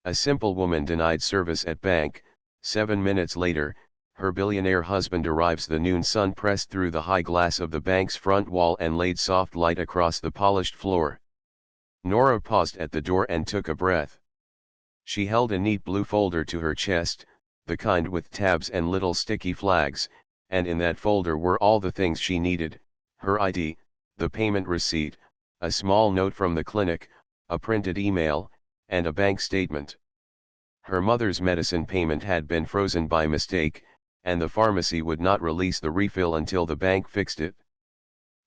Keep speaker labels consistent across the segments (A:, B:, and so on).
A: A simple woman denied service at bank. 7 minutes later, her billionaire husband arrives. The noon sun pressed through the high glass of the bank's front wall and laid soft light across the polished floor. Nora paused at the door and took a breath. She held a neat blue folder to her chest, the kind with tabs and little sticky flags, and in that folder were all the things she needed: her ID, the payment receipt, a small note from the clinic, a printed email, and a bank statement. Her mother's medicine payment had been frozen by mistake, and the pharmacy would not release the refill until the bank fixed it.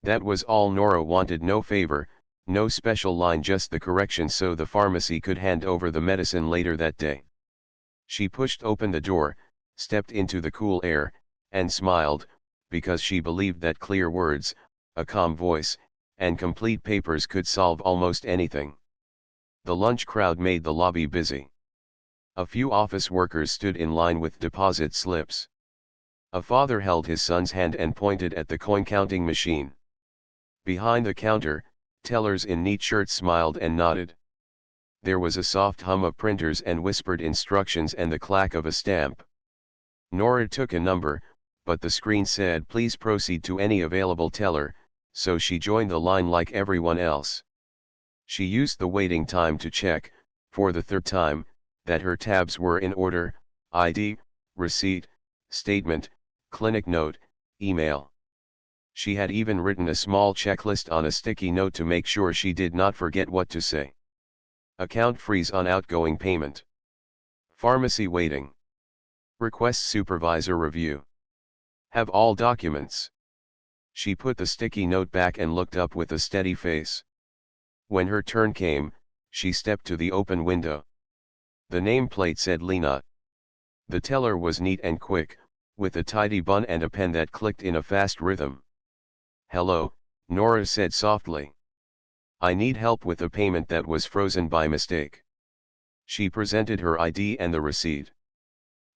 A: That was all Nora wanted: no favor, no special line, just the correction so the pharmacy could hand over the medicine later that day. She pushed open the door, stepped into the cool air, and smiled, because she believed that clear words, a calm voice, and complete papers could solve almost anything. The lunch crowd made the lobby busy. A few office workers stood in line with deposit slips. A father held his son's hand and pointed at the coin-counting machine. Behind the counter, tellers in neat shirts smiled and nodded. There was a soft hum of printers and whispered instructions and the clack of a stamp. Nora took a number, but the screen said please proceed to any available teller, so she joined the line like everyone else. She used the waiting time to check, for the third time, that her tabs were in order: ID, receipt, statement, clinic note, email. She had even written a small checklist on a sticky note to make sure she did not forget what to say. Account freeze on outgoing payment. Pharmacy waiting. Request supervisor review. Have all documents. She put the sticky note back and looked up with a steady face. When her turn came, she stepped to the open window. The nameplate said Lena. The teller was neat and quick, with a tidy bun and a pen that clicked in a fast rhythm. Hello, Nora said softly. I need help with a payment that was frozen by mistake. She presented her ID and the receipt.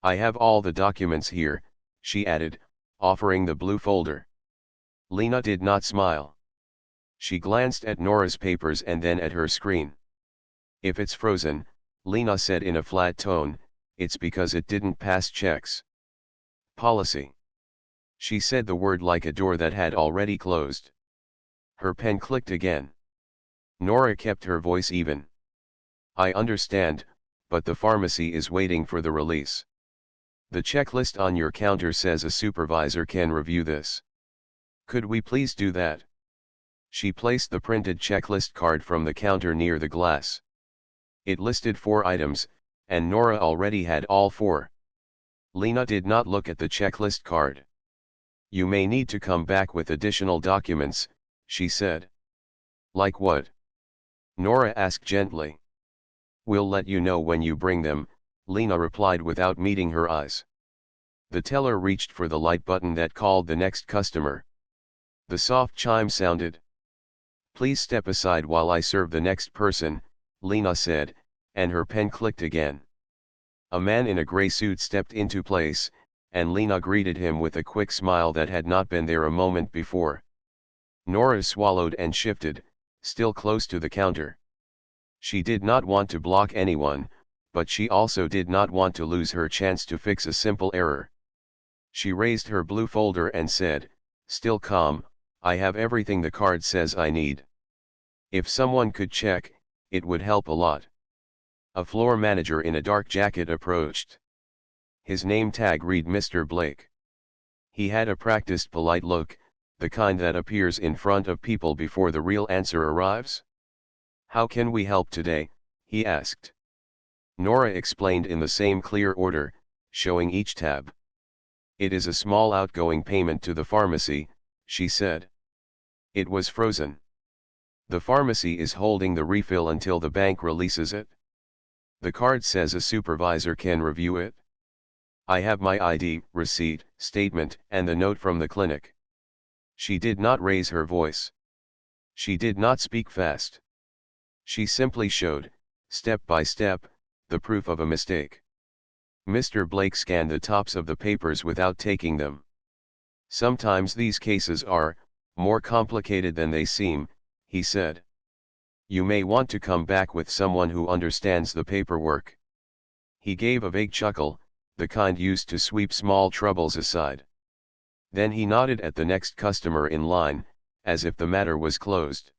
A: I have all the documents here, she added, offering the blue folder. Lena did not smile. She glanced at Nora's papers and then at her screen. If it's frozen, Lena said in a flat tone, it's because it didn't pass checks. Policy. She said the word like a door that had already closed. Her pen clicked again. Nora kept her voice even. I understand, but the pharmacy is waiting for the release. The checklist on your counter says a supervisor can review this. Could we please do that? She placed the printed checklist card from the counter near the glass. It listed 4 items, and Nora already had all 4. Lena did not look at the checklist card. You may need to come back with additional documents, she said. Like what? Nora asked gently. We'll let you know when you bring them, Lena replied without meeting her eyes. The teller reached for the light button that called the next customer. The soft chime sounded. Please step aside while I serve the next person, Lena said, and her pen clicked again. A man in a gray suit stepped into place, and Lena greeted him with a quick smile that had not been there a moment before. Nora swallowed and shifted, still close to the counter. She did not want to block anyone, but she also did not want to lose her chance to fix a simple error. She raised her blue folder and said, still calm, I have everything the card says I need. If someone could check, it would help a lot. A floor manager in a dark jacket approached. His name tag read Mr. Blake. He had a practiced polite look, the kind that appears in front of people before the real answer arrives. How can we help today? He asked. Nora explained in the same clear order, showing each tab. It is a small outgoing payment to the pharmacy, she said. It was frozen. The pharmacy is holding the refill until the bank releases it. The card says a supervisor can review it. I have my ID, receipt, statement, and the note from the clinic. She did not raise her voice. She did not speak fast. She simply showed, step by step, the proof of a mistake. Mr. Blake scanned the tops of the papers without taking them. Sometimes these cases are more complicated than they seem, he said. You may want to come back with someone who understands the paperwork. He gave a vague chuckle, the kind used to sweep small troubles aside. Then he nodded at the next customer in line, as if the matter was closed.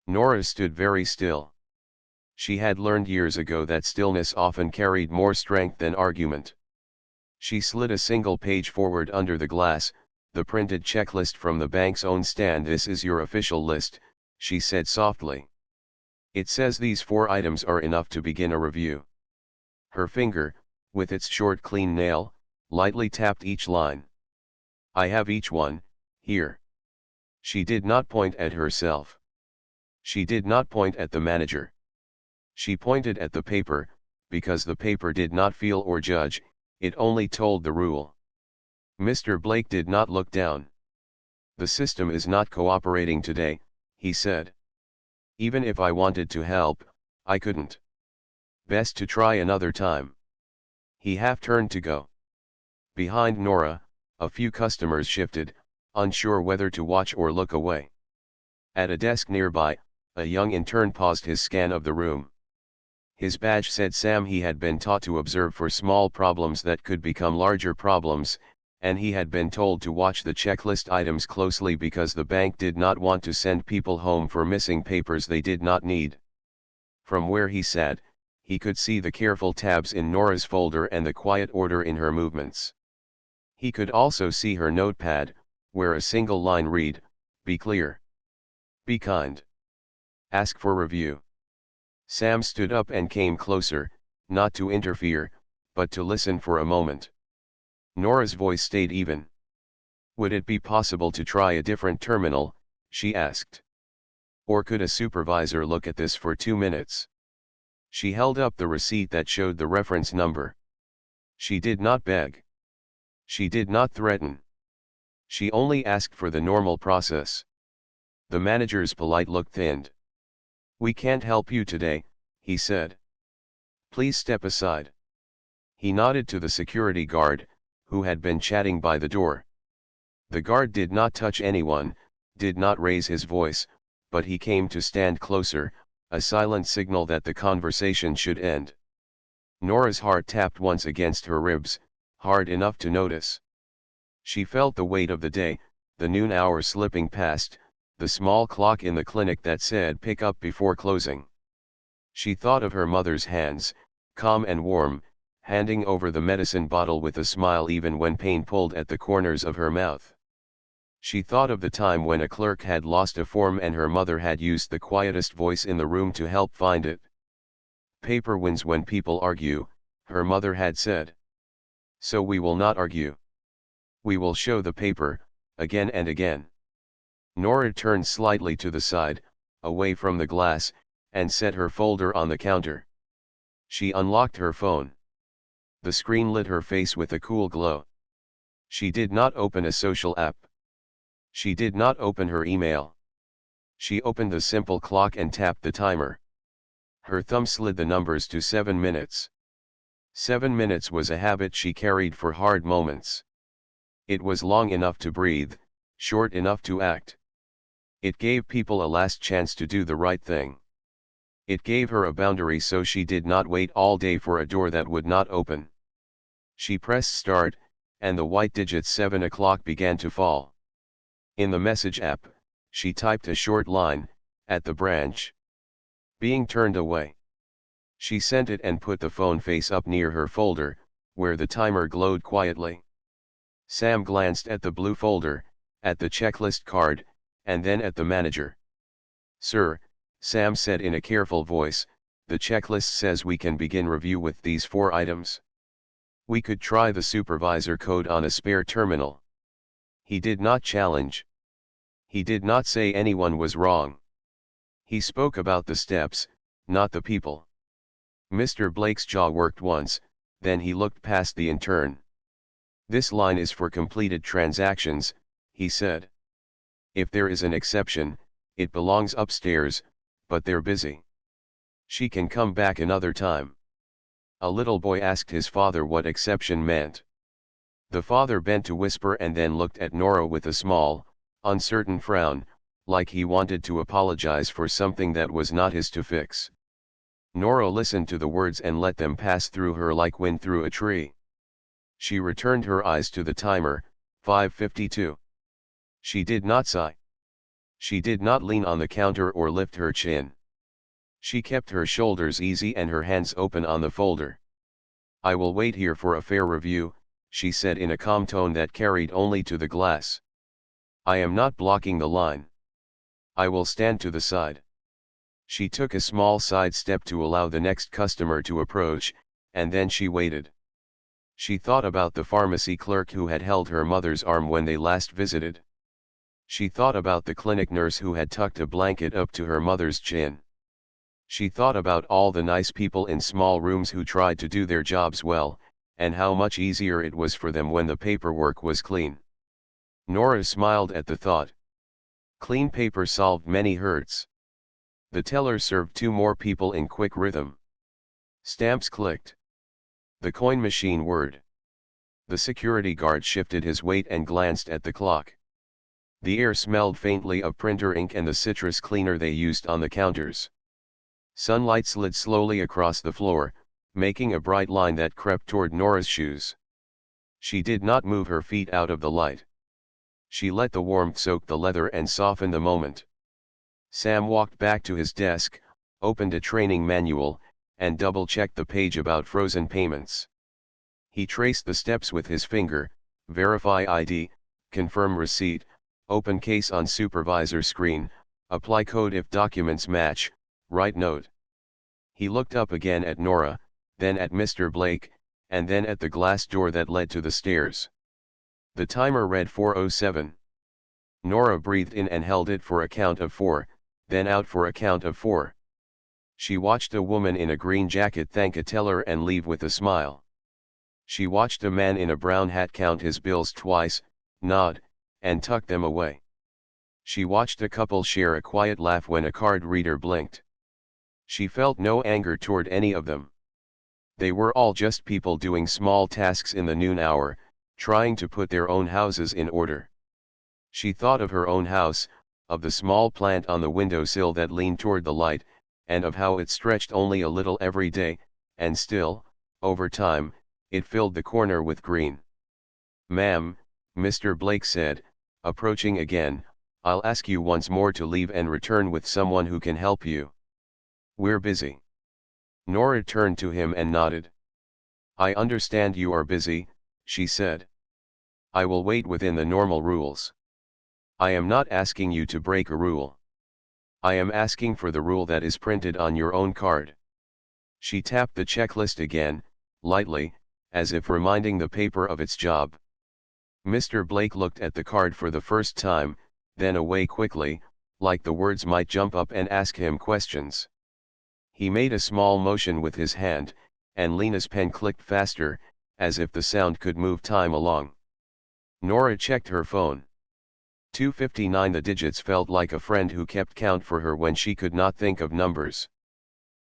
A: Nora stood very still. She had learned years ago that stillness often carried more strength than argument. She slid a single page forward under the glass, the printed checklist from the bank's own stand. "This is your official list," she said softly. "It says these 4 items are enough to begin a review." Her finger, with its short clean nail, lightly tapped each line. "I have each one, here." She did not point at herself. She did not point at the manager. She pointed at the paper, because the paper did not feel or judge, it only told the rule. Mr. Blake did not look down. "The system is not cooperating today," he said. "Even if I wanted to help, I couldn't. Best to try another time." He half turned to go. Behind Nora, a few customers shifted, unsure whether to watch or look away. At a desk nearby, a young intern paused his scan of the room. His badge said Sam. He had been taught to observe for small problems that could become larger problems, and he had been told to watch the checklist items closely because the bank did not want to send people home for missing papers they did not need. From where he sat, he could see the careful tabs in Nora's folder and the quiet order in her movements. He could also see her notepad, where a single line read, "Be clear. Be kind. Ask for review." Sam stood up and came closer, not to interfere, but to listen for a moment. Nora's voice stayed even. "Would it be possible to try a different terminal?" she asked. "Or could a supervisor look at this for 2 minutes?" She held up the receipt that showed the reference number. She did not beg. She did not threaten. She only asked for the normal process. The manager's polite look thinned. "We can't help you today," he said. "Please step aside." He nodded to the security guard, who had been chatting by the door. The guard did not touch anyone, did not raise his voice, but he came to stand closer, a silent signal that the conversation should end. Nora's heart tapped once against her ribs, hard enough to notice. She felt the weight of the day, the noon hour slipping past, the small clock in the clinic that said pick up before closing. She thought of her mother's hands, calm and warm, handing over the medicine bottle with a smile even when pain pulled at the corners of her mouth. She thought of the time when a clerk had lost a form and her mother had used the quietest voice in the room to help find it. "Paper wins when people argue," her mother had said. "So we will not argue. We will show the paper, again and again." Nora turned slightly to the side, away from the glass, and set her folder on the counter. She unlocked her phone. The screen lit her face with a cool glow. She did not open a social app. She did not open her email. She opened the simple clock and tapped the timer. Her thumb slid the numbers to 7 minutes. 7 minutes was a habit she carried for hard moments. It was long enough to breathe, short enough to act. It gave people a last chance to do the right thing. It gave her a boundary so she did not wait all day for a door that would not open. She pressed start, and the white digits 7 o'clock began to fall. In the message app, she typed a short line, "At the branch." Being turned away. She sent it and put the phone face up near her folder, where the timer glowed quietly. Sam glanced at the blue folder, at the checklist card, and then at the manager. "Sir," Sam said in a careful voice, "the checklist says we can begin review with these 4 items. We could try the supervisor code on a spare terminal." He did not challenge. He did not say anyone was wrong. He spoke about the steps, not the people. Mr. Blake's jaw worked once, then he looked past the intern. "This line is for completed transactions," he said. "If there is an exception, it belongs upstairs, but they're busy. She can come back another time." A little boy asked his father what exception meant. The father bent to whisper and then looked at Nora with a small, uncertain frown, like he wanted to apologize for something that was not his to fix. Nora listened to the words and let them pass through her like wind through a tree. She returned her eyes to the timer, 5:52. She did not sigh. She did not lean on the counter or lift her chin. She kept her shoulders easy and her hands open on the folder. "I will wait here for a fair review," she said in a calm tone that carried only to the glass. "I am not blocking the line. I will stand to the side." She took a small side step to allow the next customer to approach, and then she waited. She thought about the pharmacy clerk who had held her mother's arm when they last visited. She thought about the clinic nurse who had tucked a blanket up to her mother's chin. She thought about all the nice people in small rooms who tried to do their jobs well, and how much easier it was for them when the paperwork was clean. Nora smiled at the thought. Clean paper solved many hurts. The teller served 2 more people in quick rhythm. Stamps clicked. The coin machine whirred. The security guard shifted his weight and glanced at the clock. The air smelled faintly of printer ink and the citrus cleaner they used on the counters. Sunlight slid slowly across the floor, making a bright line that crept toward Nora's shoes. She did not move her feet out of the light. She let the warmth soak the leather and soften the moment. Sam walked back to his desk, opened a training manual, and double-checked the page about frozen payments. He traced the steps with his finger: verify ID, confirm receipt, open case on supervisor screen, apply code if documents match, write note. He looked up again at Nora, then at Mr. Blake, and then at the glass door that led to the stairs. The timer read 4:07. Nora breathed in and held it for a count of 4, then out for a count of 4. She watched a woman in a green jacket thank a teller and leave with a smile. She watched a man in a brown hat count his bills twice, nod, and tuck them away. She watched a couple share a quiet laugh when a card reader blinked. She felt no anger toward any of them. They were all just people doing small tasks in the noon hour, trying to put their own houses in order. She thought of her own house, of the small plant on the windowsill that leaned toward the light, and of how it stretched only a little every day, and still, over time, it filled the corner with green. "Ma'am," Mr. Blake said, approaching again, "I'll ask you once more to leave and return with someone who can help you. We're busy." Nora turned to him and nodded. "I understand you are busy," she said. "I will wait within the normal rules. I am not asking you to break a rule. I am asking for the rule that is printed on your own card." She tapped the checklist again, lightly, as if reminding the paper of its job. Mr. Blake looked at the card for the first time, then away quickly, like the words might jump up and ask him questions. He made a small motion with his hand, and Lena's pen clicked faster, as if the sound could move time along. Nora checked her phone. 2:59. The digits felt like a friend who kept count for her when she could not think of numbers.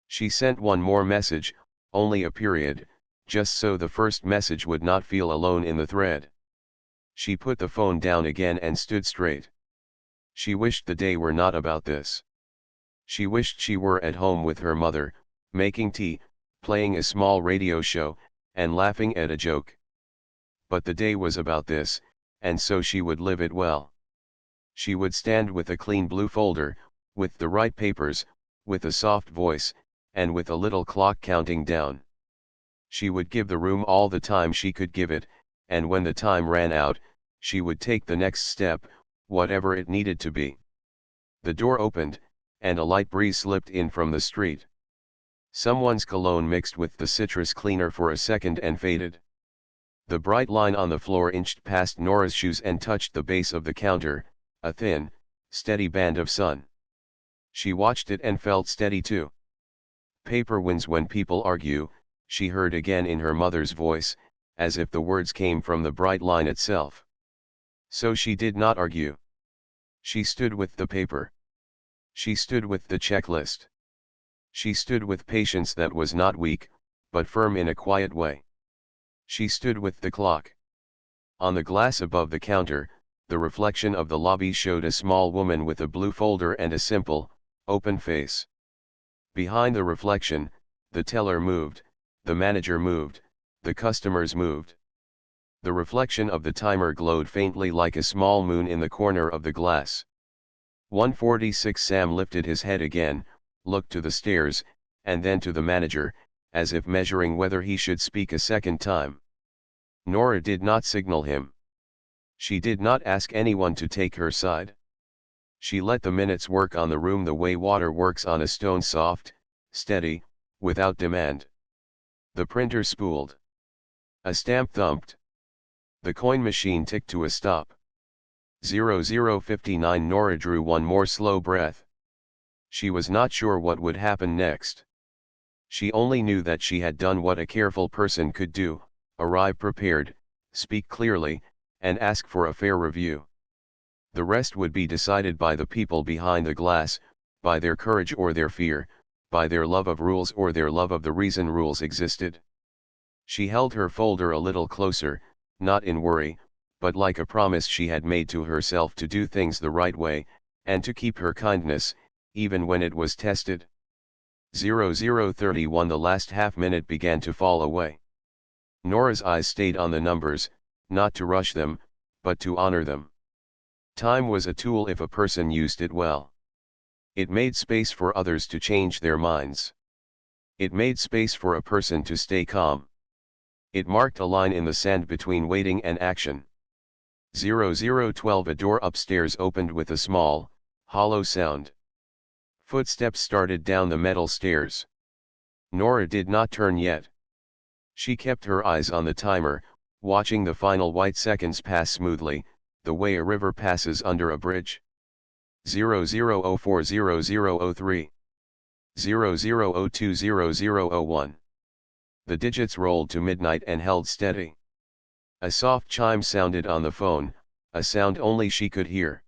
A: She sent one more message, only a period, just so the first message would not feel alone in the thread. She put the phone down again and stood straight. She wished the day were not about this. She wished she were at home with her mother, making tea, playing a small radio show, and laughing at a joke. But the day was about this, and so she would live it well. She would stand with a clean blue folder, with the right papers, with a soft voice, and with a little clock counting down. She would give the room all the time she could give it, and when the time ran out, she would take the next step, whatever it needed to be. The door opened, and a light breeze slipped in from the street. Someone's cologne mixed with the citrus cleaner for a second and faded. The bright line on the floor inched past Nora's shoes and touched the base of the counter, a thin, steady band of sun. She watched it and felt steady too. "Paper wins when people argue," she heard again in her mother's voice, as if the words came from the bright line itself. So she did not argue. She stood with the paper. She stood with the checklist. She stood with patience that was not weak, but firm in a quiet way. She stood with the clock. On the glass above the counter, the reflection of the lobby showed a small woman with a blue folder and a simple, open face. Behind the reflection, the teller moved, the manager moved, the customers moved. The reflection of the timer glowed faintly like a small moon in the corner of the glass. 1:46. Sam lifted his head again, looked to the stairs, and then to the manager, as if measuring whether he should speak a second time. Nora did not signal him. She did not ask anyone to take her side. She let the minutes work on the room the way water works on a stone, soft, steady, without demand. The printer spooled. A stamp thumped. The coin machine ticked to a stop. 00:59. Nora drew one more slow breath. She was not sure what would happen next. She only knew that she had done what a careful person could do: arrive prepared, speak clearly, and ask for a fair review. The rest would be decided by the people behind the glass, by their courage or their fear, by their love of rules or their love of the reason rules existed. She held her folder a little closer, not in worry, but like a promise she had made to herself to do things the right way, and to keep her kindness, even when it was tested. 00:31. The last half-minute began to fall away. Nora's eyes stayed on the numbers, not to rush them, but to honor them. Time was a tool if a person used it well. It made space for others to change their minds. It made space for a person to stay calm. It marked a line in the sand between waiting and action. 00:12. A door upstairs opened with a small, hollow sound. Footsteps started down the metal stairs. Nora did not turn yet. She kept her eyes on the timer, watching the final white seconds pass smoothly, the way a river passes under a bridge. 00:04. 00:03. 00:02. 00:01. The digits rolled to midnight and held steady. A soft chime sounded on the phone, a sound only she could hear.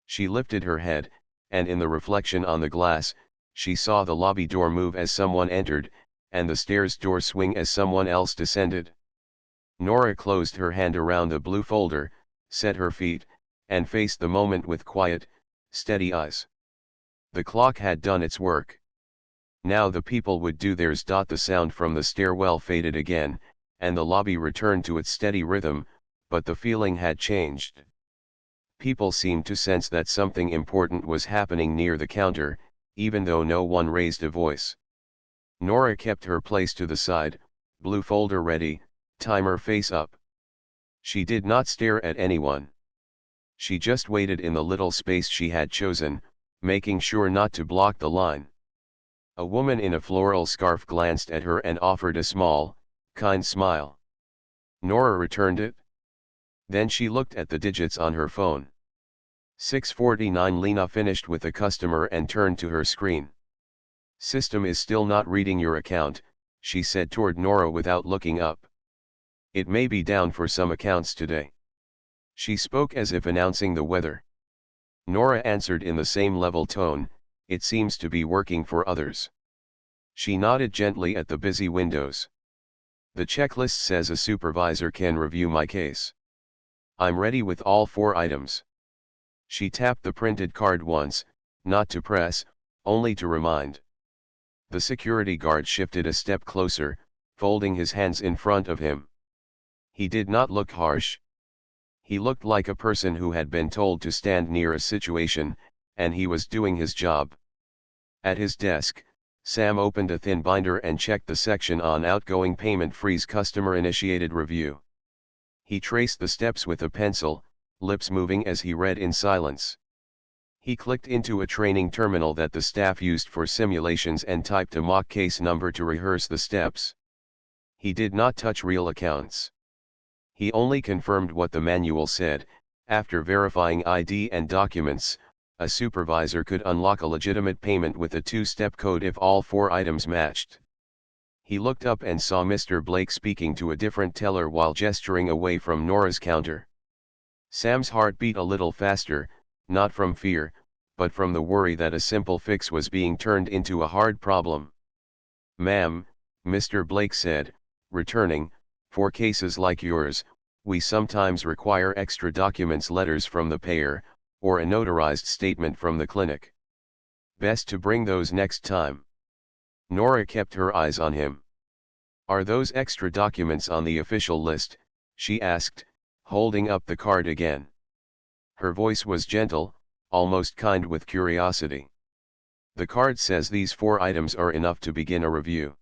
A: She lifted her head, and in the reflection on the glass, she saw the lobby door move as someone entered, and the stairs door swing as someone else descended. Nora closed her hand around the blue folder, set her feet, and faced the moment with quiet, steady eyes. The clock had done its work. Now the people would do theirs. The sound from the stairwell faded again, and the lobby returned to its steady rhythm, but the feeling had changed. People seemed to sense that something important was happening near the counter, even though no one raised a voice. Nora kept her place to the side, blue folder ready, timer face up. She did not stare at anyone. She just waited in the little space she had chosen, making sure not to block the line. A woman in a floral scarf glanced at her and offered a small, kind smile. Nora returned it. Then she looked at the digits on her phone. 6:49. Lena finished with a customer and turned to her screen. "System is still not reading your account," she said toward Nora without looking up. "It may be down for some accounts today." She spoke as if announcing the weather. Nora answered in the same level tone, "It seems to be working for others." She nodded gently at the busy windows. "The checklist says a supervisor can review my case. I'm ready with all 4 items." She tapped the printed card once, not to press, only to remind. The security guard shifted a step closer, folding his hands in front of him. He did not look harsh. He looked like a person who had been told to stand near a situation, and he was doing his job. At his desk, Sam opened a thin binder and checked the section on outgoing payment freeze customer-initiated review. He traced the steps with a pencil, lips moving as he read in silence. He clicked into a training terminal that the staff used for simulations and typed a mock case number to rehearse the steps. He did not touch real accounts. He only confirmed what the manual said. After verifying ID and documents, a supervisor could unlock a legitimate payment with a 2-step code if all 4 items matched. He looked up and saw Mr. Blake speaking to a different teller while gesturing away from Nora's counter. Sam's heart beat a little faster, not from fear, but from the worry that a simple fix was being turned into a hard problem. "Ma'am," Mr. Blake said, returning, "for cases like yours, we sometimes require extra documents, letters from the payer, or a notarized statement from the clinic. Best to bring those next time." Nora kept her eyes on him. "Are those extra documents on the official list?" she asked, holding up the card again. Her voice was gentle, almost kind with curiosity. "The card says these 4 items are enough to begin a review."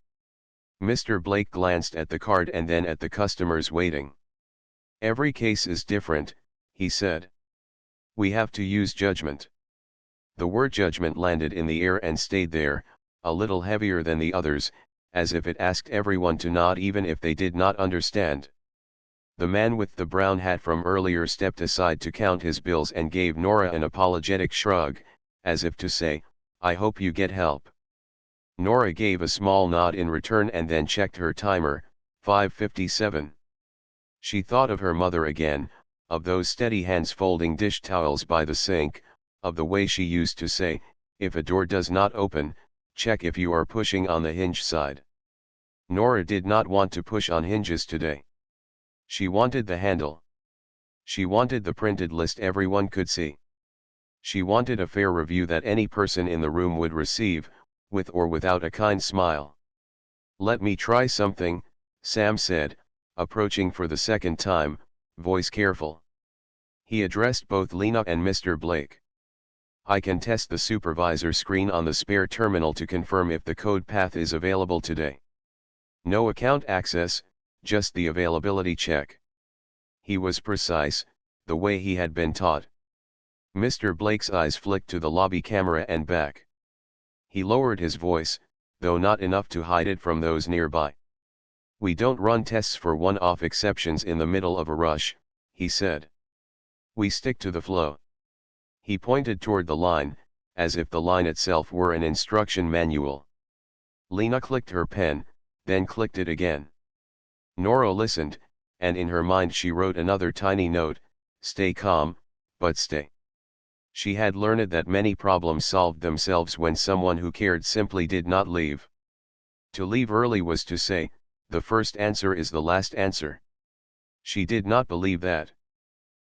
A: Mr. Blake glanced at the card and then at the customers waiting. "Every case is different," he said. "We have to use judgment." The word judgment landed in the air and stayed there, a little heavier than the others, as if it asked everyone to nod even if they did not understand. The man with the brown hat from earlier stepped aside to count his bills and gave Nora an apologetic shrug, as if to say, "I hope you get help." Nora gave a small nod in return and then checked her timer, 5:57. She thought of her mother again, of those steady hands folding dish towels by the sink, of the way she used to say, "If a door does not open, check if you are pushing on the hinge side." Nora did not want to push on hinges today. She wanted the handle. She wanted the printed list everyone could see. She wanted a fair review that any person in the room would receive, with or without a kind smile. "Let me try something," Sam said, approaching for the second time, voice careful. He addressed both Lena and Mr. Blake. "I can test the supervisor screen on the spare terminal to confirm if the code path is available today. No account access, just the availability check." He was precise, the way he had been taught. Mr. Blake's eyes flicked to the lobby camera and back. He lowered his voice, though not enough to hide it from those nearby. "We don't run tests for one-off exceptions in the middle of a rush," he said. "We stick to the flow." He pointed toward the line, as if the line itself were an instruction manual. Lena clicked her pen, then clicked it again. Nora listened, and in her mind she wrote another tiny note, "Stay calm, but stay." She had learned that many problems solved themselves when someone who cared simply did not leave. To leave early was to say, "The first answer is the last answer." She did not believe that.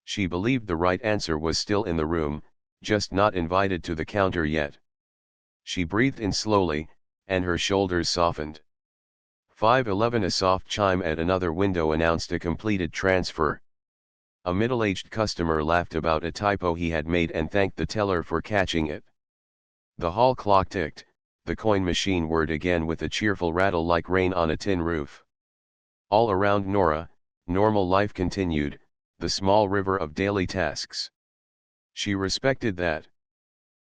A: She believed the right answer was still in the room, just not invited to the counter yet. She breathed in slowly, and her shoulders softened. 5:11. A soft chime at another window announced a completed transfer. A middle-aged customer laughed about a typo he had made and thanked the teller for catching it. The hall clock ticked, the coin machine whirred again with a cheerful rattle like rain on a tin roof. All around Nora, normal life continued, the small river of daily tasks. She respected that.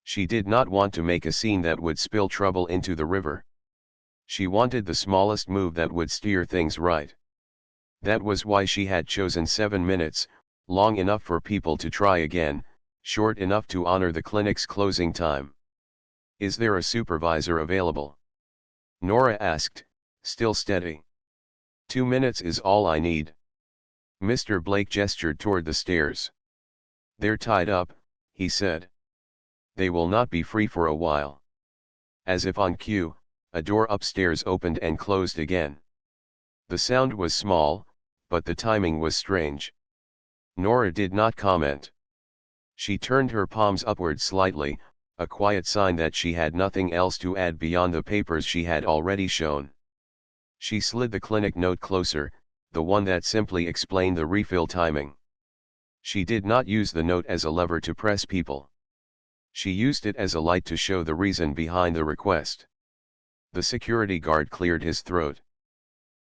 A: She did not want to make a scene that would spill trouble into the river. She wanted the smallest move that would steer things right. That was why she had chosen 7 minutes, long enough for people to try again, short enough to honor the clinic's closing time. "Is there a supervisor available?" Nora asked, still steady. 2 minutes is all I need." Mr. Blake gestured toward the stairs. "They're tied up," he said. "They will not be free for a while." As if on cue, a door upstairs opened and closed again. The sound was small, but the timing was strange. Nora did not comment. She turned her palms upward slightly, a quiet sign that she had nothing else to add beyond the papers she had already shown. She slid the clinic note closer, the one that simply explained the refill timing. She did not use the note as a lever to press people. She used it as a light to show the reason behind the request. The security guard cleared his throat.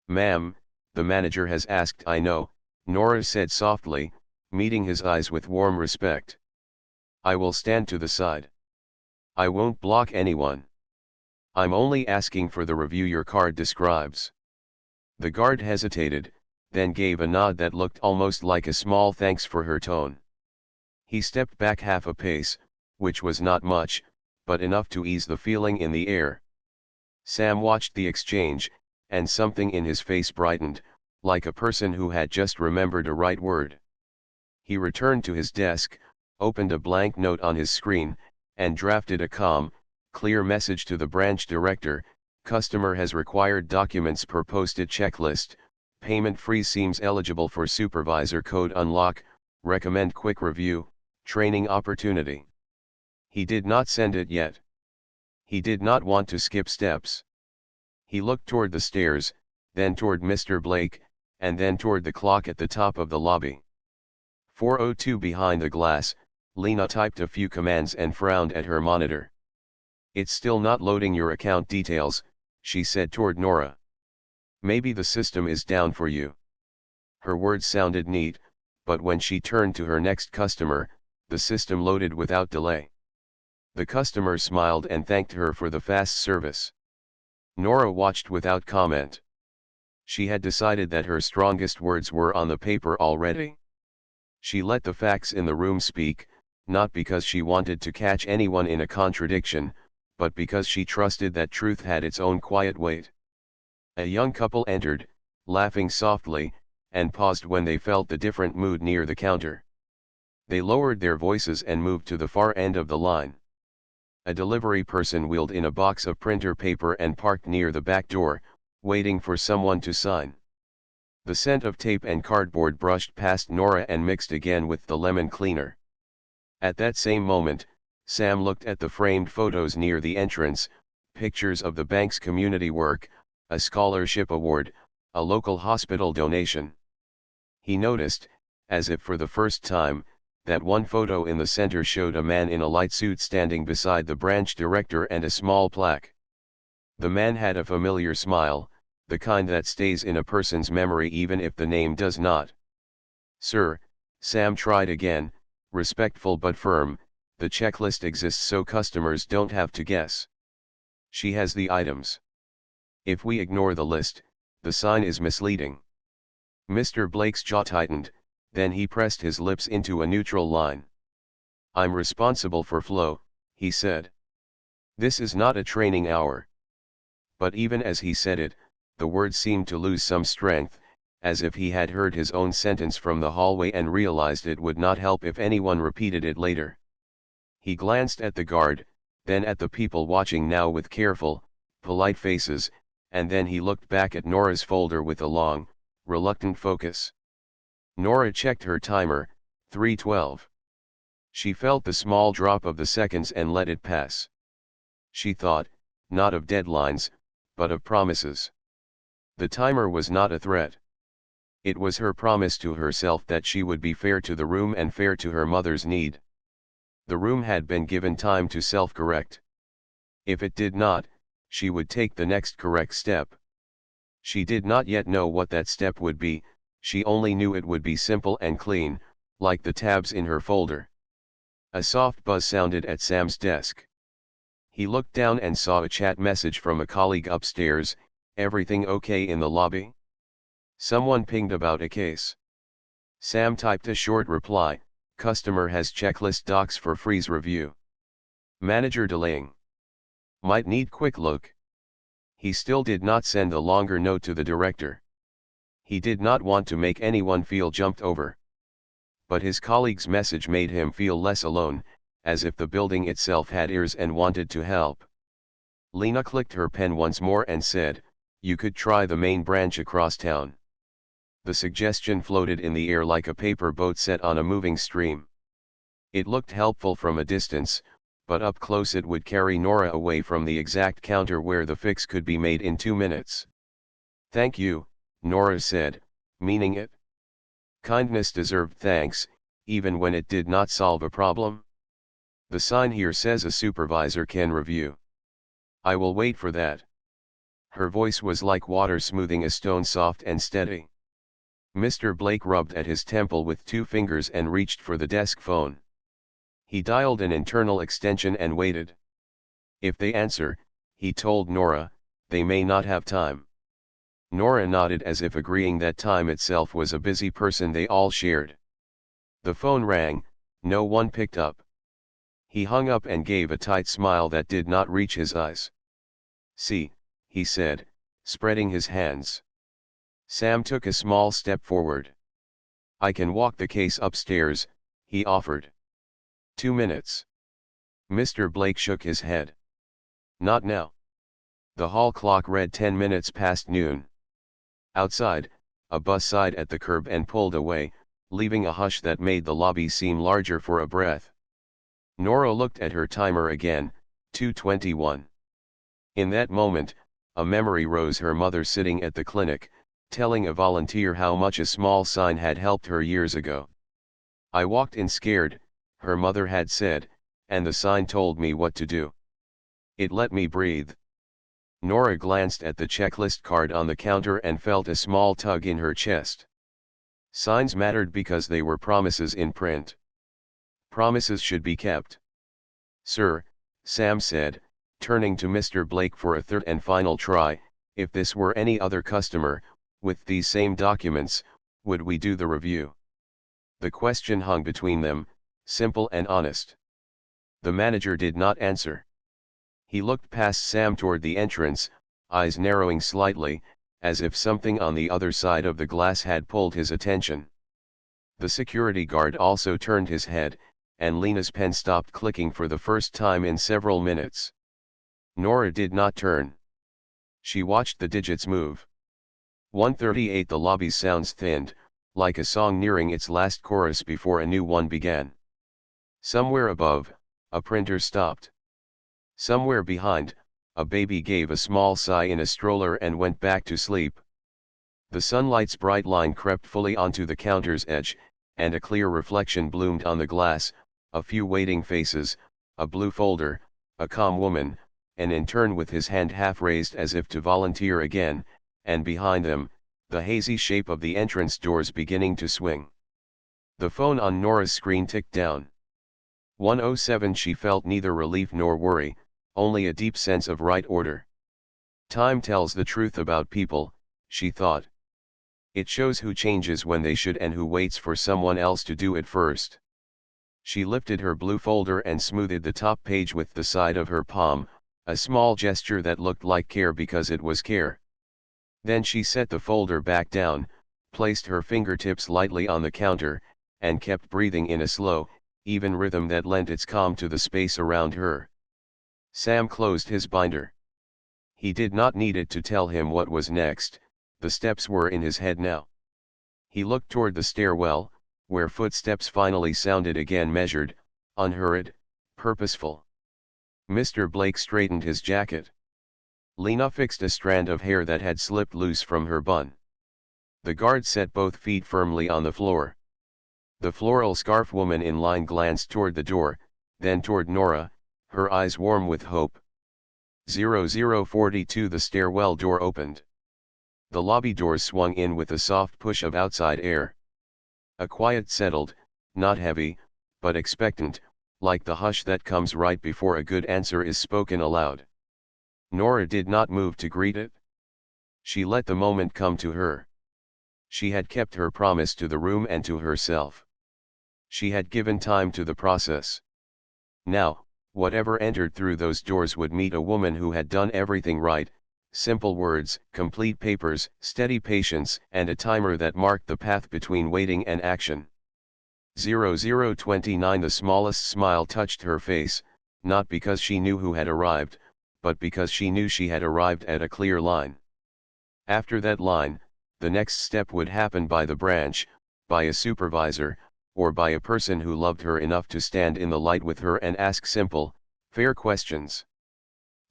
A: "Ma'am, the manager has asked." "I know," Nora said softly, meeting his eyes with warm respect. "I will stand to the side. I won't block anyone. I'm only asking for the review your card describes." The guard hesitated, then gave a nod that looked almost like a small thanks for her tone. He stepped back half a pace, which was not much, but enough to ease the feeling in the air. Sam watched the exchange, and something in his face brightened, like a person who had just remembered a right word. He returned to his desk, opened a blank note on his screen, and drafted a calm, clear message to the branch director. "Customer has required documents per posted checklist, payment free, seems eligible for supervisor code unlock, recommend quick review, training opportunity." He did not send it yet. He did not want to skip steps. He looked toward the stairs, then toward Mr. Blake, and then toward the clock at the top of the lobby. 4:02 behind the glass, Lena typed a few commands and frowned at her monitor. "It's still not loading your account details," she said toward Nora. "Maybe the system is down for you." Her words sounded neat, but when she turned to her next customer, the system loaded without delay. The customer smiled and thanked her for the fast service. Nora watched without comment. She had decided that her strongest words were on the paper already. She let the facts in the room speak, not because she wanted to catch anyone in a contradiction, but because she trusted that truth had its own quiet weight. A young couple entered, laughing softly, and paused when they felt the different mood near the counter. They lowered their voices and moved to the far end of the line. A delivery person wheeled in a box of printer paper and parked near the back door, waiting for someone to sign. The scent of tape and cardboard brushed past Nora and mixed again with the lemon cleaner. At that same moment, Sam looked at the framed photos near the entrance, pictures of the bank's community work, a scholarship award, a local hospital donation. He noticed, as if for the first time, that one photo in the center showed a man in a light suit standing beside the branch director and a small plaque. The man had a familiar smile, the kind that stays in a person's memory even if the name does not. "Sir," Sam tried again, respectful but firm, "the checklist exists so customers don't have to guess. She has the items. If we ignore the list, the sign is misleading." Mr. Blake's jaw tightened, then he pressed his lips into a neutral line. "I'm responsible for flow," he said. "This is not a training hour." But even as he said it, the words seemed to lose some strength, as if he had heard his own sentence from the hallway and realized it would not help if anyone repeated it later. He glanced at the guard, then at the people watching now with careful, polite faces, and then he looked back at Nora's folder with a long, reluctant focus. Nora checked her timer, 3:12. She felt the small drop of the seconds and let it pass. She thought, not of deadlines, but of promises. The timer was not a threat. It was her promise to herself that she would be fair to the room and fair to her mother's need. The room had been given time to self-correct. If it did not, she would take the next correct step. She did not yet know what that step would be, she only knew it would be simple and clean, like the tabs in her folder. A soft buzz sounded at Sam's desk. He looked down and saw a chat message from a colleague upstairs, "Everything okay in the lobby?" Someone pinged about a case. Sam typed a short reply, "Customer has checklist docs for freeze review. Manager delaying. Might need quick look." He still did not send the longer note to the director. He did not want to make anyone feel jumped over. But his colleague's message made him feel less alone, as if the building itself had ears and wanted to help. Lena clicked her pen once more and said, "You could try the main branch across town." The suggestion floated in the air like a paper boat set on a moving stream. It looked helpful from a distance, but up close it would carry Nora away from the exact counter where the fix could be made in 2 minutes. "Thank you," Nora said, meaning it. Kindness deserved thanks, even when it did not solve a problem. "The sign here says a supervisor can review. I will wait for that." Her voice was like water smoothing a stone, soft and steady. Mr. Blake rubbed at his temple with 2 fingers and reached for the desk phone. He dialed an internal extension and waited. "If they answer," he told Nora, "they may not have time." Nora nodded as if agreeing that time itself was a busy person they all shared. The phone rang, no one picked up. He hung up and gave a tight smile that did not reach his eyes. "See," he said, spreading his hands. Sam took a small step forward. "I can walk the case upstairs," he offered. 2 minutes. Mr. Blake shook his head. "Not now." The hall clock read 10 minutes past noon. Outside, a bus sighed at the curb and pulled away, leaving a hush that made the lobby seem larger for a breath. Nora looked at her timer again, 2:21. In that moment, a memory rose: her mother sitting at the clinic, telling a volunteer how much a small sign had helped her years ago. "I walked in scared," her mother had said, "and the sign told me what to do. It let me breathe." Nora glanced at the checklist card on the counter and felt a small tug in her chest. Signs mattered because they were promises in print. Promises should be kept. "Sir," Sam said, turning to Mr. Blake for a third and final try, "if this were any other customer, with these same documents, would we do the review?" The question hung between them, simple and honest. The manager did not answer. He looked past Sam toward the entrance, eyes narrowing slightly, as if something on the other side of the glass had pulled his attention. The security guard also turned his head, and Lena's pen stopped clicking for the first time in several minutes. Nora did not turn. She watched the digits move. 1:38. The lobby's sounds thinned, like a song nearing its last chorus before a new one began. Somewhere above, a printer stopped. Somewhere behind, a baby gave a small sigh in a stroller and went back to sleep. The sunlight's bright line crept fully onto the counter's edge, and a clear reflection bloomed on the glass: a few waiting faces, a blue folder, a calm woman, an intern with his hand half raised as if to volunteer again, and behind them, the hazy shape of the entrance doors beginning to swing. The phone on Nora's screen ticked down. 1:07. She felt neither relief nor worry, only a deep sense of right order. Time tells the truth about people, she thought. It shows who changes when they should and who waits for someone else to do it first. She lifted her blue folder and smoothed the top page with the side of her palm, a small gesture that looked like care because it was care. Then she set the folder back down, placed her fingertips lightly on the counter, and kept breathing in a slow, even rhythm that lent its calm to the space around her. Sam closed his binder. He did not need it to tell him what was next, the steps were in his head now. He looked toward the stairwell, where footsteps finally sounded again, measured, unhurried, purposeful. Mr. Blake straightened his jacket. Lena fixed a strand of hair that had slipped loose from her bun. The guard set both feet firmly on the floor. The floral scarf woman in line glanced toward the door, then toward Nora, her eyes warm with hope. 0042. The stairwell door opened. The lobby doors swung in with a soft push of outside air. A quiet settled, not heavy, but expectant, like the hush that comes right before a good answer is spoken aloud. Nora did not move to greet it. She let the moment come to her. She had kept her promise to the room and to herself. She had given time to the process. Now, whatever entered through those doors would meet a woman who had done everything right: simple words, complete papers, steady patience, and a timer that marked the path between waiting and action. 0029. The smallest smile touched her face, not because she knew who had arrived, but because she knew she had arrived at a clear line. After that line, the next step would happen by the branch, by a supervisor, or by a person who loved her enough to stand in the light with her and ask simple, fair questions.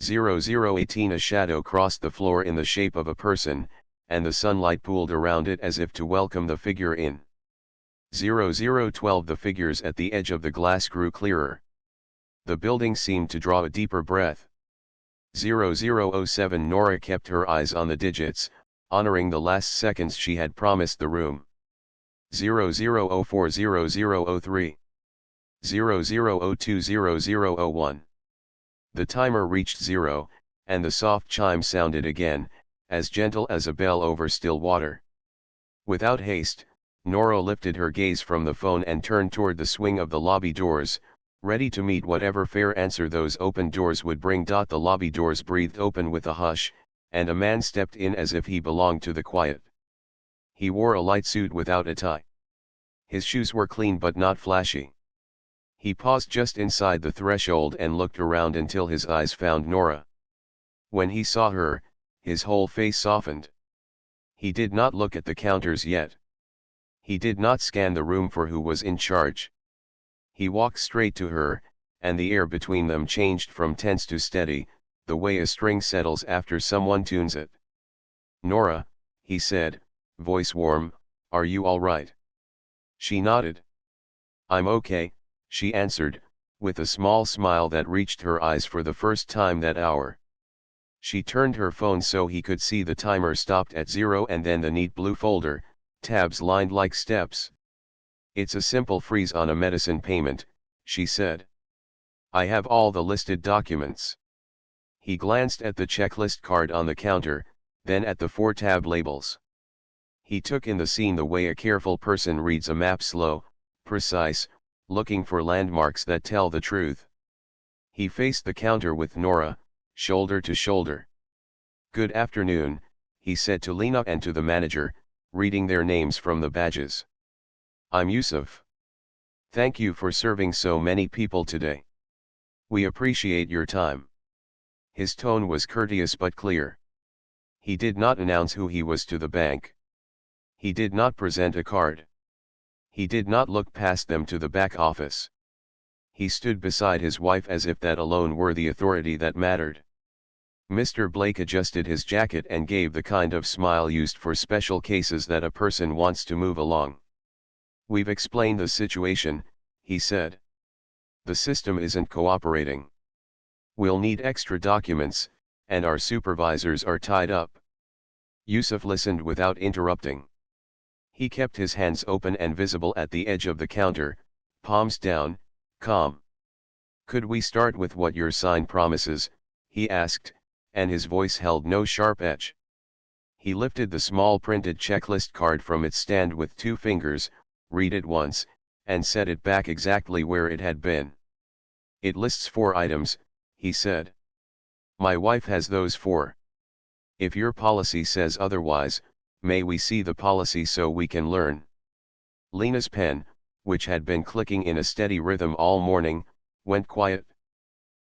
A: 0018. A shadow crossed the floor in the shape of a person, and the sunlight pooled around it as if to welcome the figure in. 0012. The figures at the edge of the glass grew clearer. The building seemed to draw a deeper breath. 0007. Nora kept her eyes on the digits, honoring the last seconds she had promised the room. 0004. 0003. 0002. 0001. The timer reached 0, and the soft chime sounded again, as gentle as a bell over still water. Without haste, Nora lifted her gaze from the phone and turned toward the swing of the lobby doors, ready to meet whatever fair answer those open doors would bring. The lobby doors breathed open with a hush, and a man stepped in as if he belonged to the quiet. He wore a light suit without a tie. His shoes were clean but not flashy. He paused just inside the threshold and looked around until his eyes found Nora. When he saw her, his whole face softened. He did not look at the counters yet. He did not scan the room for who was in charge. He walked straight to her, and the air between them changed from tense to steady, the way a string settles after someone tunes it. "Nora," he said, voice warm, "are you all right?" She nodded. "I'm okay," she answered, with a small smile that reached her eyes for the first time that hour. She turned her phone so he could see the timer stopped at 0 and then the neat blue folder, tabs lined like steps. "It's a simple freeze on a medicine payment," she said. "I have all the listed documents." He glanced at the checklist card on the counter, then at the 4-tab labels. He took in the scene the way a careful person reads a map, slow, precise, looking for landmarks that tell the truth. He faced the counter with Nora, shoulder to shoulder. "Good afternoon," he said to Lena and to the manager, reading their names from the badges. "I'm Yusuf. Thank you for serving so many people today. We appreciate your time." His tone was courteous but clear. He did not announce who he was to the bank. He did not present a card. He did not look past them to the back office. He stood beside his wife as if that alone were the authority that mattered. Mr. Blake adjusted his jacket and gave the kind of smile used for special cases that a person wants to move along. "We've explained the situation," he said. "The system isn't cooperating. We'll need extra documents, and our supervisors are tied up." Yusuf listened without interrupting. He kept his hands open and visible at the edge of the counter, palms down, calm. "Could we start with what your sign promises?" he asked, and his voice held no sharp edge. He lifted the small printed checklist card from its stand with 2 fingers, read it once, and set it back exactly where it had been. "It lists 4 items," he said. "My wife has those 4. If your policy says otherwise, may we see the policy so we can learn?" Lena's pen, which had been clicking in a steady rhythm all morning, went quiet.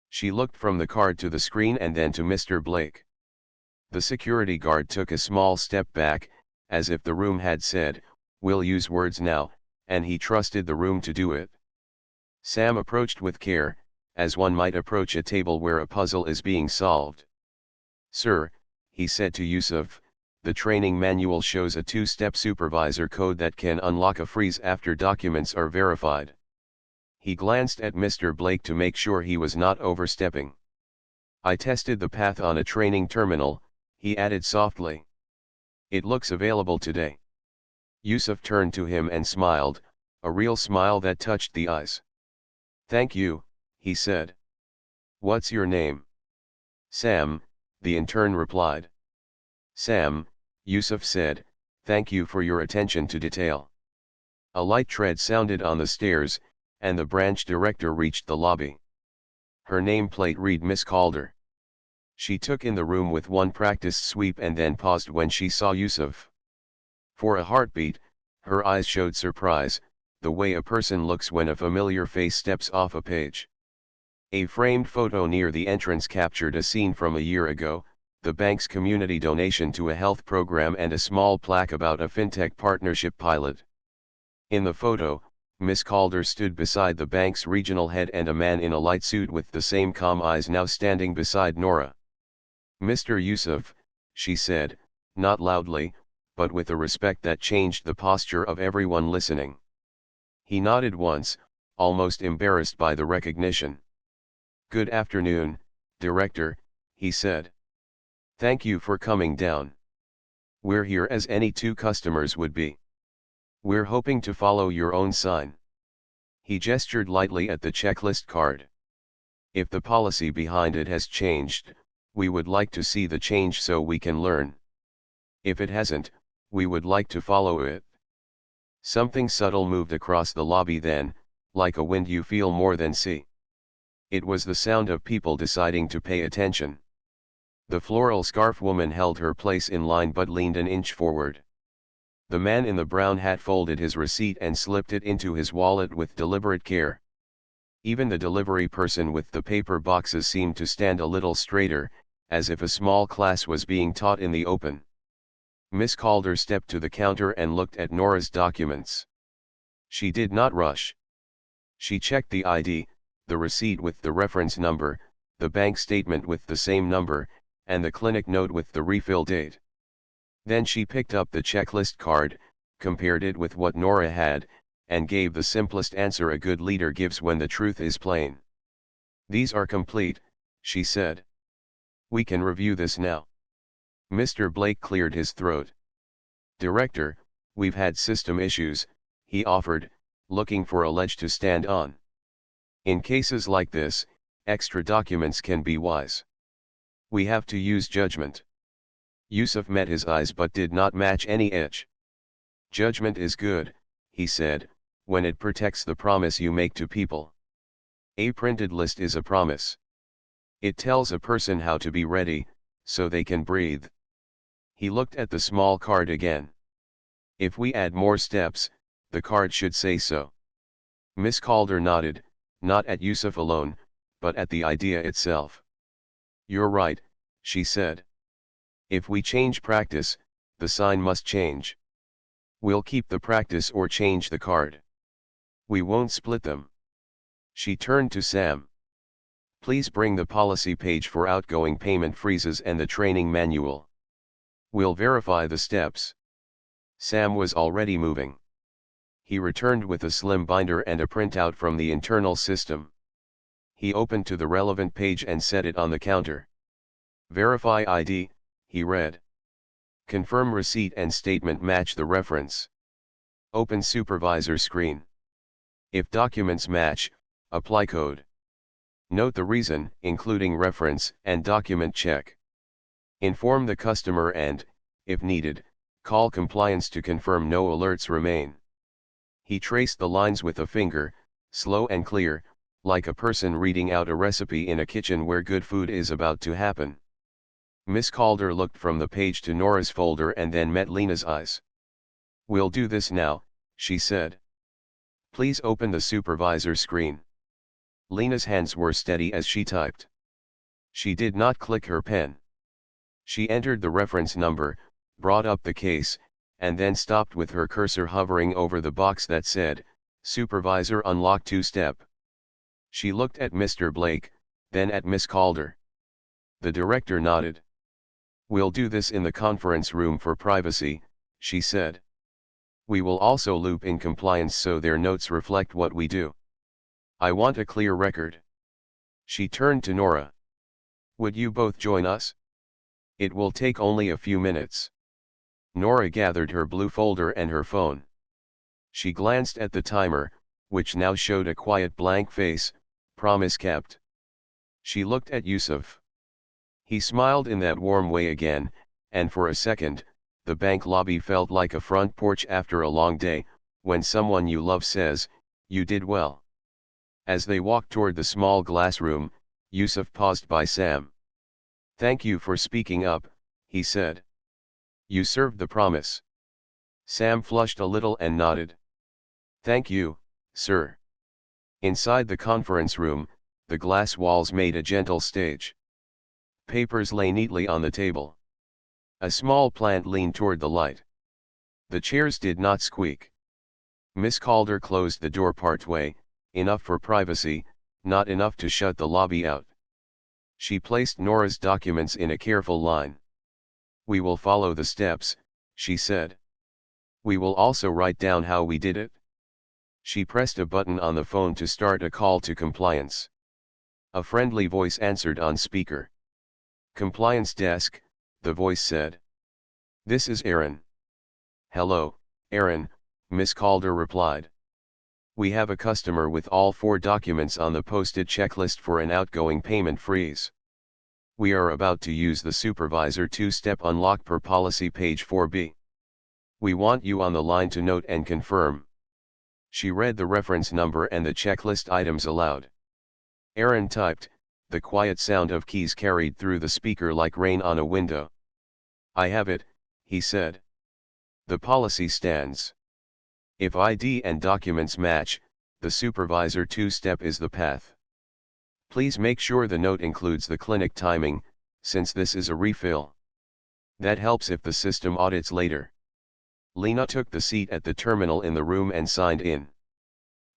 A: She looked from the card to the screen and then to Mr. Blake. The security guard took a small step back, as if the room had said, "We'll use words now," and he trusted the room to do it. Sam approached with care, as one might approach a table where a puzzle is being solved. "Sir," he said to Yusuf, "the training manual shows a 2-step supervisor code that can unlock a freeze after documents are verified." He glanced at Mr. Blake to make sure he was not overstepping. "I tested the path on a training terminal," he added softly. "It looks available today." Yusuf turned to him and smiled, a real smile that touched the eyes. "Thank you," he said. "What's your name?" "Sam," the intern replied. "Sam," Yusuf said, "thank you for your attention to detail." A light tread sounded on the stairs, and the branch director reached the lobby. Her nameplate read Miss Calder. She took in the room with one practiced sweep and then paused when she saw Yusuf. For a heartbeat, her eyes showed surprise, the way a person looks when a familiar face steps off a page. A framed photo near the entrance captured a scene from a year ago, the bank's community donation to a health program and a small plaque about a fintech partnership pilot. In the photo, Miss Calder stood beside the bank's regional head and a man in a light suit with the same calm eyes now standing beside Nora. "Mr. Yusuf," she said, not loudly, but with a respect that changed the posture of everyone listening. He nodded once, almost embarrassed by the recognition. "Good afternoon, Director," he said. "Thank you for coming down. We're here as any 2 customers would be. We're hoping to follow your own sign." He gestured lightly at the checklist card. "If the policy behind it has changed, we would like to see the change so we can learn. If it hasn't, we would like to follow it." Something subtle moved across the lobby then, like a wind you feel more than see. It was the sound of people deciding to pay attention. The floral scarf woman held her place in line but leaned an inch forward. The man in the brown hat folded his receipt and slipped it into his wallet with deliberate care. Even the delivery person with the paper boxes seemed to stand a little straighter, as if a small class was being taught in the open. Miss Calder stepped to the counter and looked at Nora's documents. She did not rush. She checked the ID, the receipt with the reference number, the bank statement with the same number, and the clinic note with the refill date. Then she picked up the checklist card, compared it with what Nora had, and gave the simplest answer a good leader gives when the truth is plain. "These are complete," she said. "We can review this now." Mr. Blake cleared his throat. "Director, we've had system issues," he offered, looking for a ledge to stand on. "In cases like this, extra documents can be wise. We have to use judgment." Yusuf met his eyes but did not match any edge. "Judgment is good," he said, "when it protects the promise you make to people. A printed list is a promise. It tells a person how to be ready, so they can breathe." He looked at the small card again. "If we add more steps, the card should say so." Miss Calder nodded, not at Yusuf alone, but at the idea itself. "You're right," she said. "If we change practice, the sign must change. We'll keep the practice or change the card. We won't split them." She turned to Sam. "Please bring the policy page for outgoing payment freezes and the training manual. We'll verify the steps." Sam was already moving. He returned with a slim binder and a printout from the internal system. He opened to the relevant page and set it on the counter. "Verify ID," he read. "Confirm receipt and statement match the reference. Open supervisor screen. If documents match, apply code. Note the reason, including reference and document check. Inform the customer and, if needed, call compliance to confirm no alerts remain." He traced the lines with a finger, slow and clear, like a person reading out a recipe in a kitchen where good food is about to happen. Miss Calder looked from the page to Nora's folder and then met Lena's eyes. "We'll do this now," she said. "Please open the supervisor screen." Lena's hands were steady as she typed. She did not click her pen. She entered the reference number, brought up the case, and then stopped with her cursor hovering over the box that said, "Supervisor Unlock 2-Step." She looked at Mr. Blake, then at Miss Calder. The director nodded. "We'll do this in the conference room for privacy," she said. "We will also loop in compliance so their notes reflect what we do. I want a clear record." She turned to Nora. "Would you both join us? It will take only a few minutes." Nora gathered her blue folder and her phone. She glanced at the timer, which now showed a quiet blank face, promise kept. She looked at Yusuf. He smiled in that warm way again, and for a second, the bank lobby felt like a front porch after a long day, when someone you love says, "You did well." As they walked toward the small glass room, Yusuf paused by Sam. "Thank you for speaking up," he said. "You served the promise." Sam flushed a little and nodded. "Thank you, sir." Inside the conference room, the glass walls made a gentle stage. Papers lay neatly on the table. A small plant leaned toward the light. The chairs did not squeak. Miss Calder closed the door partway, enough for privacy, not enough to shut the lobby out. She placed Nora's documents in a careful line. "We will follow the steps," she said. "We will also write down how we did it." She pressed a button on the phone to start a call to compliance. A friendly voice answered on speaker. "Compliance desk," the voice said. "This is Aaron." "Hello, Aaron," Miss Calder replied. "We have a customer with all 4 documents on the posted checklist for an outgoing payment freeze. We are about to use the supervisor 2-step unlock per policy page 4B. We want you on the line to note and confirm." She read the reference number and the checklist items aloud. Aaron typed, the quiet sound of keys carried through the speaker like rain on a window. "I have it," he said. "The policy stands. If ID and documents match, the supervisor 2-step is the path. Please make sure the note includes the clinic timing, since this is a refill. That helps if the system audits later." Lena took the seat at the terminal in the room and signed in.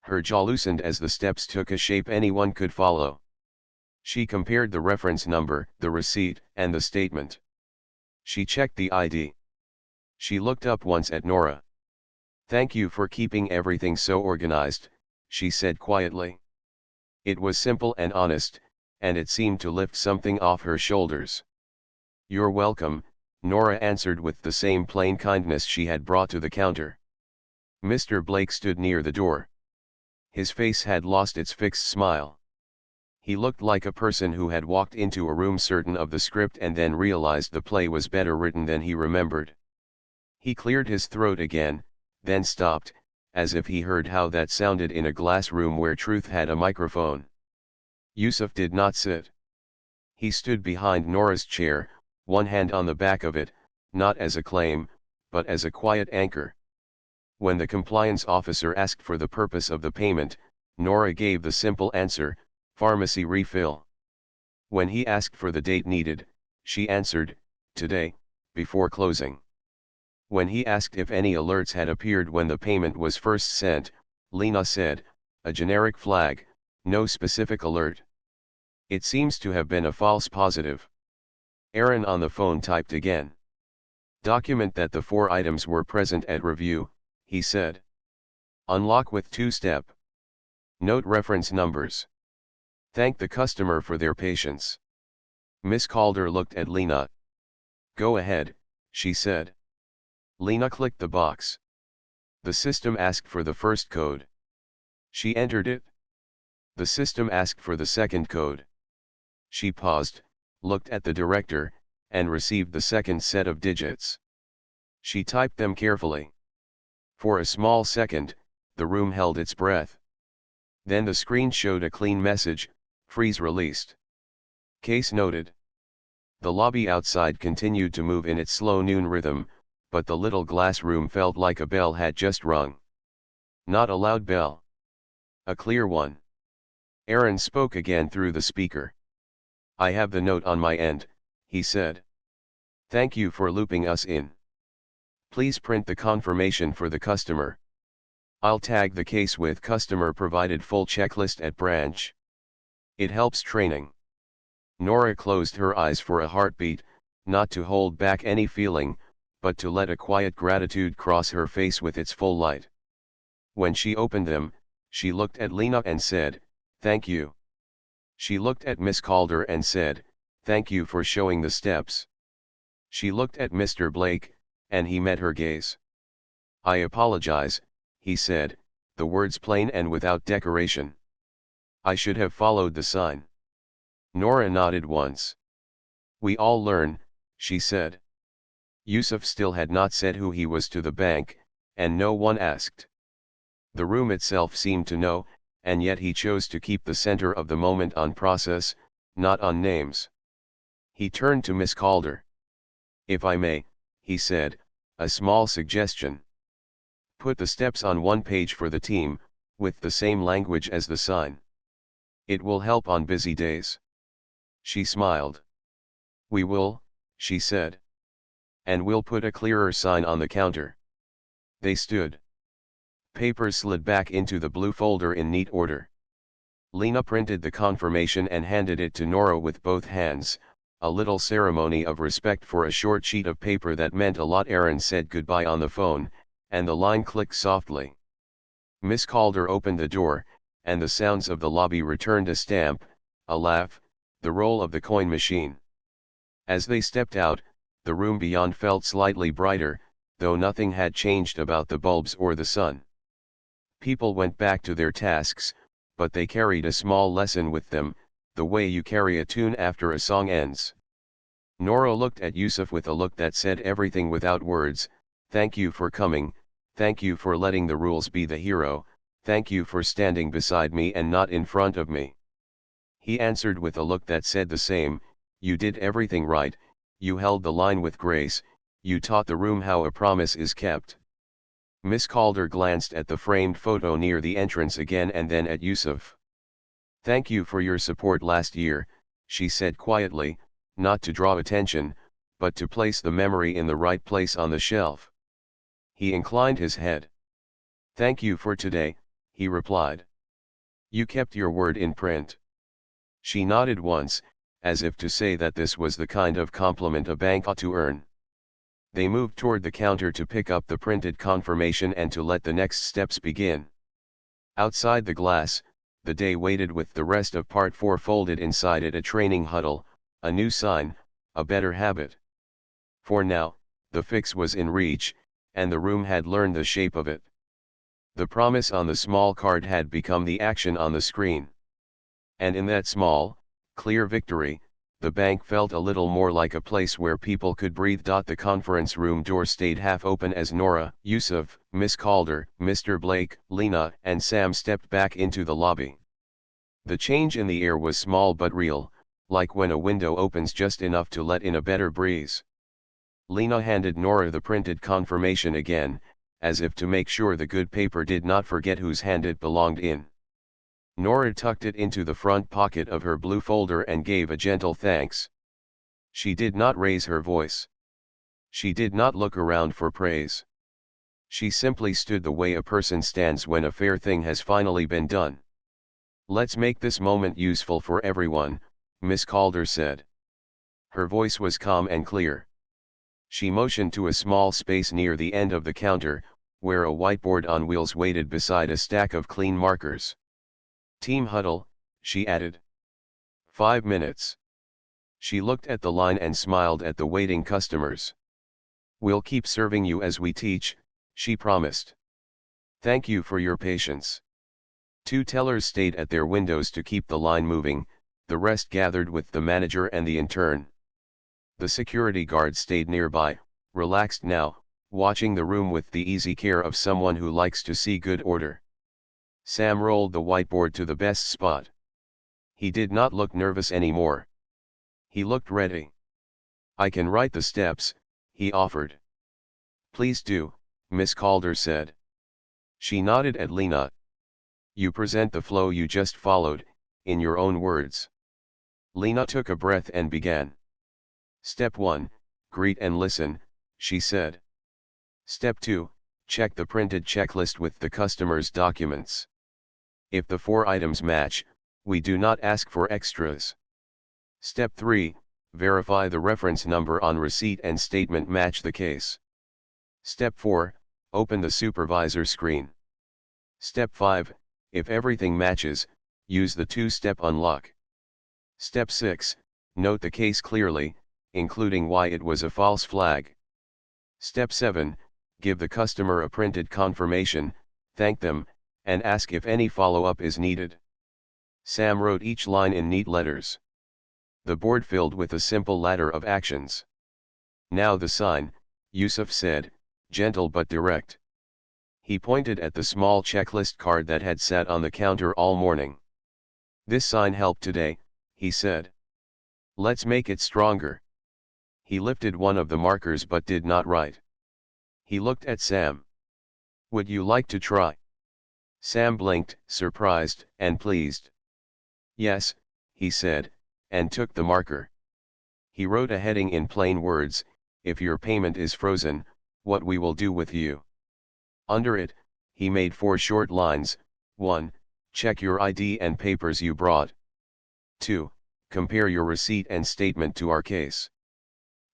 A: Her jaw loosened as the steps took a shape anyone could follow. She compared the reference number, the receipt, and the statement. She checked the ID. She looked up once at Nora. "Thank you for keeping everything so organized," she said quietly. It was simple and honest, and it seemed to lift something off her shoulders. "You're welcome," Nora answered with the same plain kindness she had brought to the counter. Mr. Blake stood near the door. His face had lost its fixed smile. He looked like a person who had walked into a room certain of the script and then realized the play was better written than he remembered. He cleared his throat again, then stopped, as if he heard how that sounded in a glass room where truth had a microphone. Yusuf did not sit. He stood behind Nora's chair, one hand on the back of it, not as a claim, but as a quiet anchor. When the compliance officer asked for the purpose of the payment, Nora gave the simple answer, "Pharmacy refill." When he asked for the date needed, she answered, "Today, before closing." When he asked if any alerts had appeared when the payment was first sent, Lena said, "A generic flag, no specific alert." It seems to have been a false positive. Aaron on the phone typed again. "Document that the 4 items were present at review," he said. "Unlock with 2-step. Note reference numbers. Thank the customer for their patience." Miss Calder looked at Lena. "Go ahead," she said. Lena clicked the box. The system asked for the first code. She entered it. The system asked for the second code. She paused, looked at the director, and received the second set of digits. She typed them carefully. For a small second, the room held its breath. Then the screen showed a clean message, "Freeze released. Case noted." The lobby outside continued to move in its slow noon rhythm, but the little glass room felt like a bell had just rung. Not a loud bell. A clear one. Aaron spoke again through the speaker. "I have the note on my end," he said. "Thank you for looping us in. Please print the confirmation for the customer. I'll tag the case with customer provided full checklist at branch. It helps training." Nora closed her eyes for a heartbeat, not to hold back any feeling, but to let a quiet gratitude cross her face with its full light. When she opened them, she looked at Lena and said, "Thank you." She looked at Miss Calder and said, "Thank you for showing the steps." She looked at Mr. Blake, and he met her gaze. "I apologize," he said, the words plain and without decoration. "I should have followed the sign." Nora nodded once. "We all learn," she said. Yusuf still had not said who he was to the bank, and no one asked. The room itself seemed to know, and yet he chose to keep the center of the moment on process, not on names. He turned to Miss Calder. "If I may," he said, "a small suggestion. Put the steps on one page for the team, with the same language as the sign. It will help on busy days." She smiled. "We will," she said. "And we'll put a clearer sign on the counter." They stood. Papers slid back into the blue folder in neat order. Lena printed the confirmation and handed it to Nora with both hands, a little ceremony of respect for a short sheet of paper that meant a lot. Aaron said goodbye on the phone, and the line clicked softly. Miss Calder opened the door, and the sounds of the lobby returned: a stamp, a laugh, the roll of the coin machine. As they stepped out, the room beyond felt slightly brighter, though nothing had changed about the bulbs or the sun. People went back to their tasks, but they carried a small lesson with them, the way you carry a tune after a song ends. Nora looked at Yusuf with a look that said everything without words: "Thank you for coming, thank you for letting the rules be the hero, thank you for standing beside me and not in front of me." He answered with a look that said the same: "You did everything right, you held the line with grace, you taught the room how a promise is kept." Miss Calder glanced at the framed photo near the entrance again and then at Yusuf. "Thank you for your support last year," she said quietly, not to draw attention, but to place the memory in the right place on the shelf. He inclined his head. "Thank you for today," he replied. "You kept your word in print." She nodded once, as if to say that this was the kind of compliment a bank ought to earn. They moved toward the counter to pick up the printed confirmation and to let the next steps begin. Outside the glass, the day waited with the rest of Part 4 folded inside it, a training huddle, a new sign, a better habit. For now, the fix was in reach, and the room had learned the shape of it. The promise on the small card had become the action on the screen. And in that small, clear victory, the bank felt a little more like a place where people could breathe. The conference room door stayed half open as Nora, Yusuf, Miss Calder, Mr. Blake, Lena, and Sam stepped back into the lobby. The change in the air was small but real, like when a window opens just enough to let in a better breeze. Lena handed Nora the printed confirmation again, as if to make sure the good paper did not forget whose hand it belonged in. Nora tucked it into the front pocket of her blue folder and gave a gentle thanks. She did not raise her voice. She did not look around for praise. She simply stood the way a person stands when a fair thing has finally been done. "Let's make this moment useful for everyone," Miss Calder said. Her voice was calm and clear. She motioned to a small space near the end of the counter, where a whiteboard on wheels waited beside a stack of clean markers. "Team huddle," she added. 5 minutes. She looked at the line and smiled at the waiting customers. "We'll keep serving you as we teach," she promised. "Thank you for your patience." 2 tellers stayed at their windows to keep the line moving, the rest gathered with the manager and the intern. The security guard stayed nearby, relaxed now, watching the room with the easy care of someone who likes to see good order. Sam rolled the whiteboard to the best spot. He did not look nervous anymore. He looked ready. "I can write the steps," he offered. "Please do," Miss Calder said. She nodded at Lena. "You present the flow you just followed, in your own words." Lena took a breath and began. "Step 1, greet and listen," she said. "Step 2, check the printed checklist with the customer's documents. If the 4 items match, we do not ask for extras. Step 3, verify the reference number on receipt and statement match the case. Step 4, open the supervisor screen. Step 5, if everything matches, use the 2-step unlock. Step 6, note the case clearly, including why it was a false flag. Step 7, give the customer a printed confirmation, thank them, and ask if any follow-up is needed." Sam wrote each line in neat letters. The board filled with a simple ladder of actions. "Now the sign," Yusuf said, gentle but direct. He pointed at the small checklist card that had sat on the counter all morning. "This sign helped today," he said. "Let's make it stronger." He lifted one of the markers but did not write. He looked at Sam. "Would you like to try?" Sam blinked, surprised and pleased. "Yes," he said, and took the marker. He wrote a heading in plain words, "If your payment is frozen, what we will do with you." Under it, he made 4 short lines. 1. Check your ID and papers you brought. 2. Compare your receipt and statement to our case.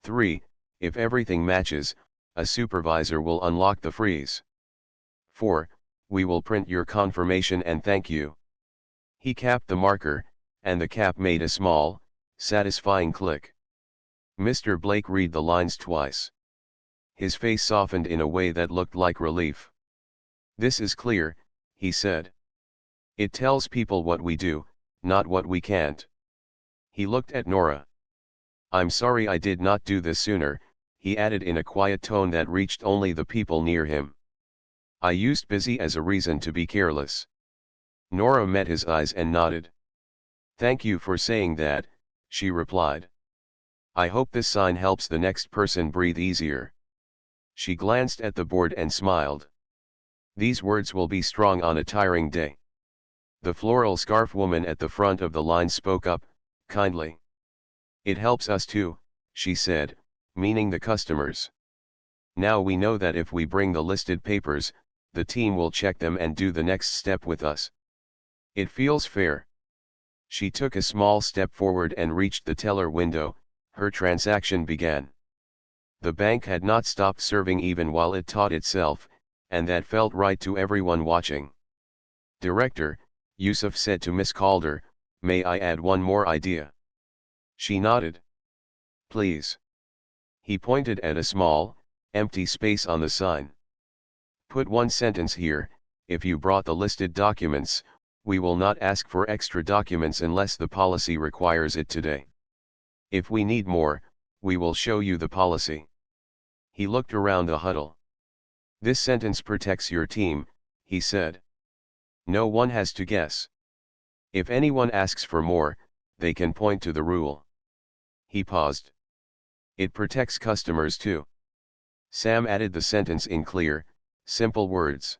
A: 3. If everything matches, a supervisor will unlock the freeze. 4. We will print your confirmation and thank you. He capped the marker, and the cap made a small, satisfying click. Mr. Blake read the lines twice. His face softened in a way that looked like relief. "This is clear," he said. "It tells people what we do, not what we can't." He looked at Nora. "I'm sorry I did not do this sooner," he added in a quiet tone that reached only the people near him. "I used busy as a reason to be careless." Nora met his eyes and nodded. "Thank you for saying that," she replied. "I hope this sign helps the next person breathe easier." She glanced at the board and smiled. "These words will be strong on a tiring day." The floral scarf woman at the front of the line spoke up, kindly. "It helps us too," she said, meaning the customers. "Now we know that if we bring the listed papers, the team will check them and do the next step with us. It feels fair." She took a small step forward and reached the teller window. Her transaction began. The bank had not stopped serving even while it taught itself, and that felt right to everyone watching. "Director," Yusuf said to Miss Calder, "may I add one more idea?" She nodded. "Please." He pointed at a small, empty space on the sign. "Put one sentence here: if you brought the listed documents, we will not ask for extra documents unless the policy requires it today. If we need more, we will show you the policy." He looked around the huddle. "This sentence protects your team," he said. "No one has to guess. If anyone asks for more, they can point to the rule." He paused. "It protects customers too." Sam added the sentence in clear, simple words.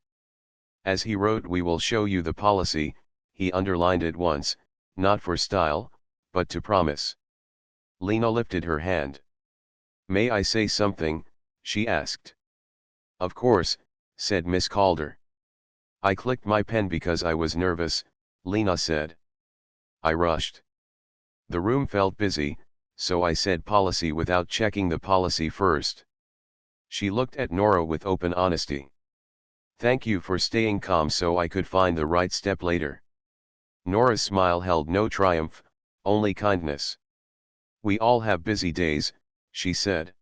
A: As he wrote "we will show you the policy," he underlined it once, not for style, but to promise. Lena lifted her hand. "May I say something?" she asked. "Of course," said Miss Calder. "I clicked my pen because I was nervous," Lena said. "I rushed. The room felt busy, so I said policy without checking the policy first." She looked at Nora with open honesty. "Thank you for staying calm so I could find the right step later." Nora's smile held no triumph, only kindness. "We all have busy days," she said.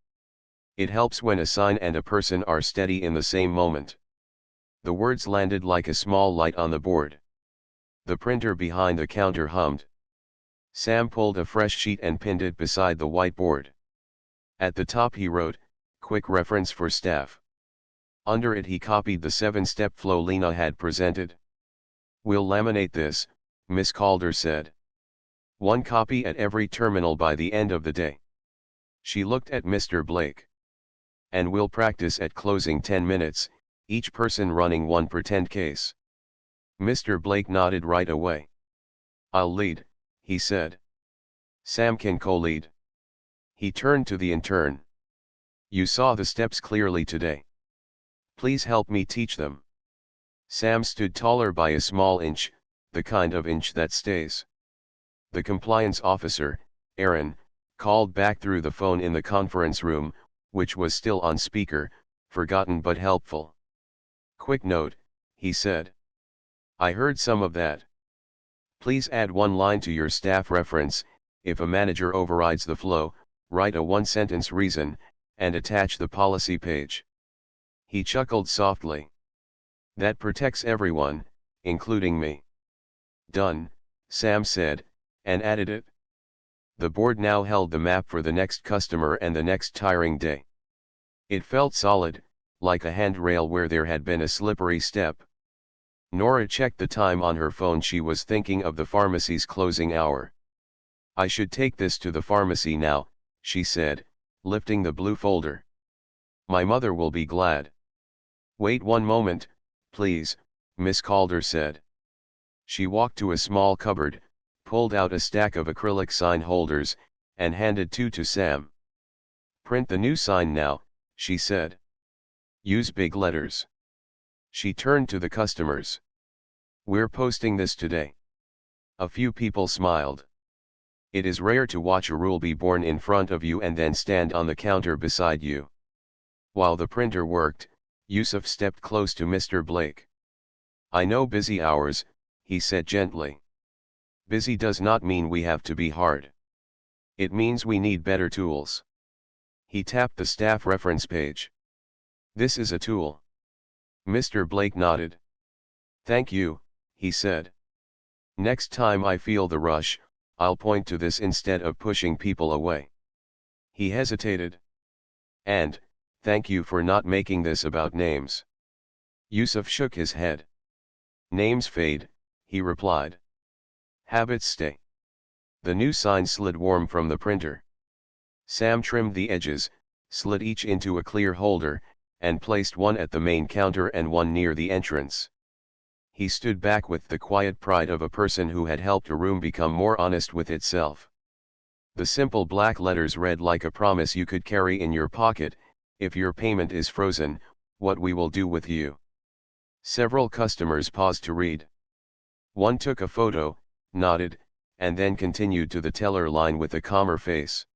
A: "It helps when a sign and a person are steady in the same moment." The words landed like a small light on the board. The printer behind the counter hummed. Sam pulled a fresh sheet and pinned it beside the whiteboard. At the top he wrote, "Quick reference for staff." Under it he copied the 7-step flow Lena had presented. "We'll laminate this," Miss Calder said. "One copy at every terminal by the end of the day." She looked at Mr. Blake. "And we'll practice at closing 10 minutes, each person running one pretend case." Mr. Blake nodded right away. "I'll lead," he said. "Sam can co-lead." He turned to the intern. "You saw the steps clearly today. Please help me teach them." Sam stood taller by a small inch, the kind of inch that stays. The compliance officer, Aaron, called back through the phone in the conference room, which was still on speaker, forgotten but helpful. "Quick note," he said. "I heard some of that. Please add one line to your staff reference. If a manager overrides the flow, write a one-sentence reason, and attach the policy page." He chuckled softly. "That protects everyone, including me." "Done," Sam said, and added it. The board now held the map for the next customer and the next tiring day. It felt solid, like a handrail where there had been a slippery step. Nora checked the time on her phone. She was thinking of the pharmacy's closing hour. "I should take this to the pharmacy now," she said, lifting the blue folder. "My mother will be glad." "Wait one moment, please," Miss Calder said. She walked to a small cupboard, pulled out a stack of acrylic sign holders, and handed two to Sam. "Print the new sign now," she said. "Use big letters." She turned to the customers. "We're posting this today." A few people smiled. It is rare to watch a rule be born in front of you and then stand on the counter beside you. While the printer worked, Yusuf stepped close to Mr. Blake. "I know busy hours," he said gently. "Busy does not mean we have to be hard. It means we need better tools." He tapped the staff reference page. "This is a tool." Mr. Blake nodded. "Thank you," he said. "Next time I feel the rush, I'll point to this instead of pushing people away." He hesitated. "And, thank you for not making this about names." Yusuf shook his head. "Names fade," he replied. "Habits stay." The new sign slid warm from the printer. Sam trimmed the edges, slid each into a clear holder, and placed one at the main counter and one near the entrance. He stood back with the quiet pride of a person who had helped a room become more honest with itself. The simple black letters read like a promise you could carry in your pocket: "If your payment is frozen, what we will do with you." Several customers paused to read. One took a photo, nodded, and then continued to the teller line with a calmer face.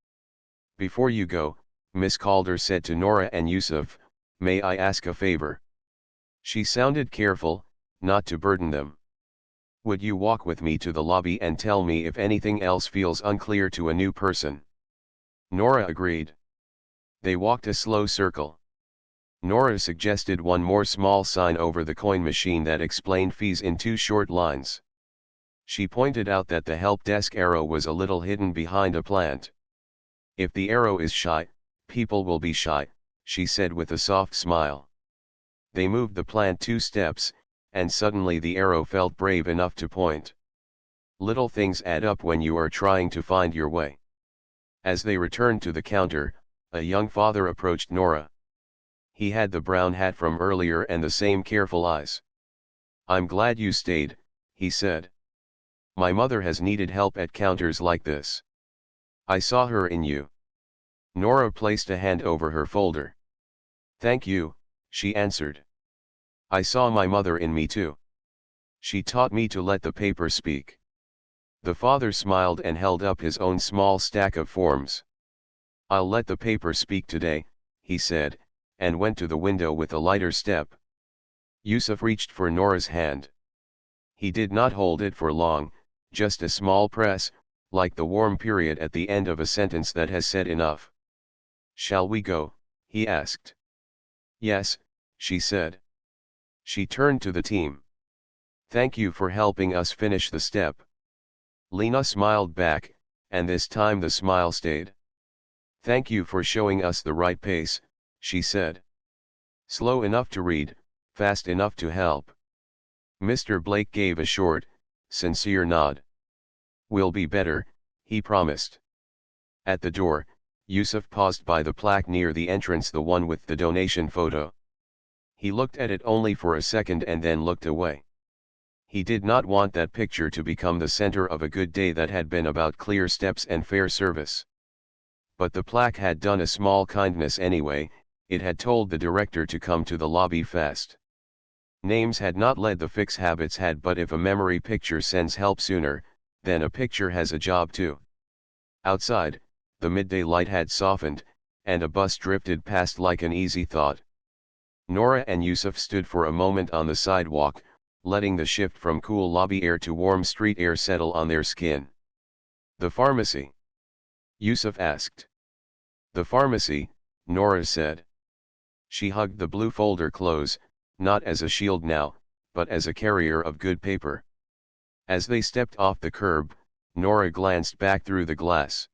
A: "Before you go," Miss Calder said to Nora and Yusuf, "may I ask a favor?" She sounded careful, not to burden them. "Would you walk with me to the lobby and tell me if anything else feels unclear to a new person?" Nora agreed. They walked a slow circle. Nora suggested one more small sign over the coin machine that explained fees in 2 short lines. She pointed out that the help desk arrow was a little hidden behind a plant. "If the arrow is shy, people will be shy," she said with a soft smile. They moved the plant 2 steps, and suddenly the arrow felt brave enough to point. Little things add up when you are trying to find your way. As they returned to the counter, a young father approached Nora. He had the brown hat from earlier and the same careful eyes. "I'm glad you stayed," he said. "My mother has needed help at counters like this. I saw her in you." Nora placed a hand over her folder. "Thank you," she answered. "I saw my mother in me too. She taught me to let the paper speak." The father smiled and held up his own small stack of forms. "I'll let the paper speak today," he said, and went to the window with a lighter step. Yusuf reached for Nora's hand. He did not hold it for long, just a small press, like the warm period at the end of a sentence that has said enough. "Shall we go?" he asked. "Yes," she said. She turned to the team. "Thank you for helping us finish the step." Lena smiled back, and this time the smile stayed. "Thank you for showing us the right pace," she said. "Slow enough to read, fast enough to help." Mr. Blake gave a short, sincere nod. "We'll be better," he promised. At the door, Yusuf paused by the plaque near the entrance, the one with the donation photo. He looked at it only for a second and then looked away. He did not want that picture to become the center of a good day that had been about clear steps and fair service. But the plaque had done a small kindness anyway. It had told the director to come to the lobby fast. Names had not led, the fix habits had, but if a memory picture sends help sooner, then a picture has a job too. Outside, the midday light had softened, and a bus drifted past like an easy thought. Nora and Yusuf stood for a moment on the sidewalk, letting the shift from cool lobby air to warm street air settle on their skin. "The pharmacy?" Yusuf asked. "The pharmacy," Nora said. She hugged the blue folder close, not as a shield now, but as a carrier of good paper. As they stepped off the curb, Nora glanced back through the glass.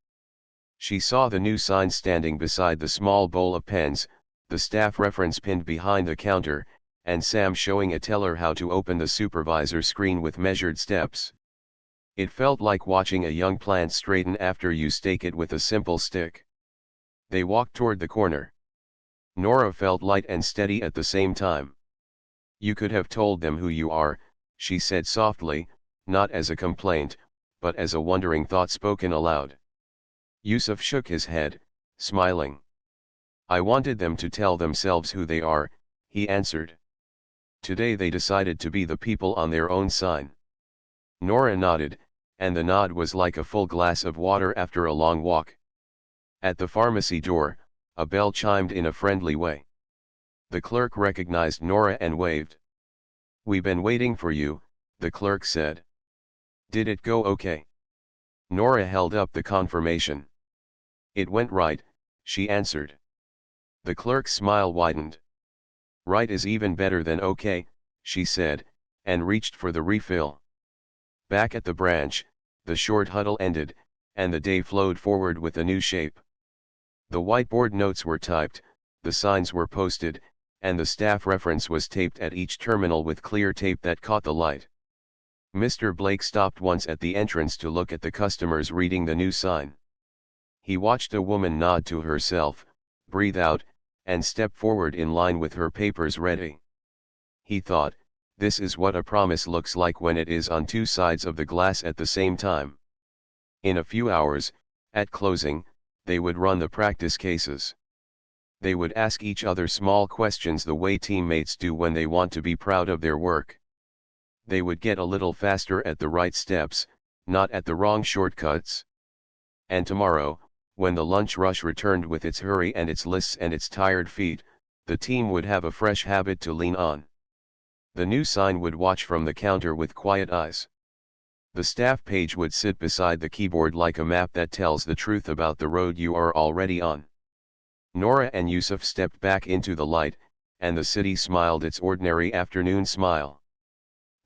A: She saw the new sign standing beside the small bowl of pens, the staff reference pinned behind the counter, and Sam showing a teller how to open the supervisor screen with measured steps. It felt like watching a young plant straighten after you stake it with a simple stick. They walked toward the corner. Nora felt light and steady at the same time. "You could have told them who you are," she said softly, not as a complaint, but as a wondering thought spoken aloud. Yusuf shook his head, smiling. "I wanted them to tell themselves who they are," he answered. "Today they decided to be the people on their own sign." Nora nodded, and the nod was like a full glass of water after a long walk. At the pharmacy door, a bell chimed in a friendly way. The clerk recognized Nora and waved. "We've been waiting for you," the clerk said. "Did it go okay?" Nora held up the confirmation. "It went right," she answered. The clerk's smile widened. "Right is even better than okay," she said, and reached for the refill. Back at the branch, the short huddle ended, and the day flowed forward with a new shape. The whiteboard notes were typed, the signs were posted, and the staff reference was taped at each terminal with clear tape that caught the light. Mr. Blake stopped once at the entrance to look at the customers reading the new sign. He watched a woman nod to herself, breathe out, and step forward in line with her papers ready. He thought, this is what a promise looks like when it is on 2 sides of the glass at the same time. In a few hours, at closing, they would run the practice cases. They would ask each other small questions the way teammates do when they want to be proud of their work. They would get a little faster at the right steps, not at the wrong shortcuts. And tomorrow, when the lunch rush returned with its hurry and its lists and its tired feet, the team would have a fresh habit to lean on. The new sign would watch from the counter with quiet eyes. The staff page would sit beside the keyboard like a map that tells the truth about the road you are already on. Nora and Yusuf stepped back into the light, and the city smiled its ordinary afternoon smile.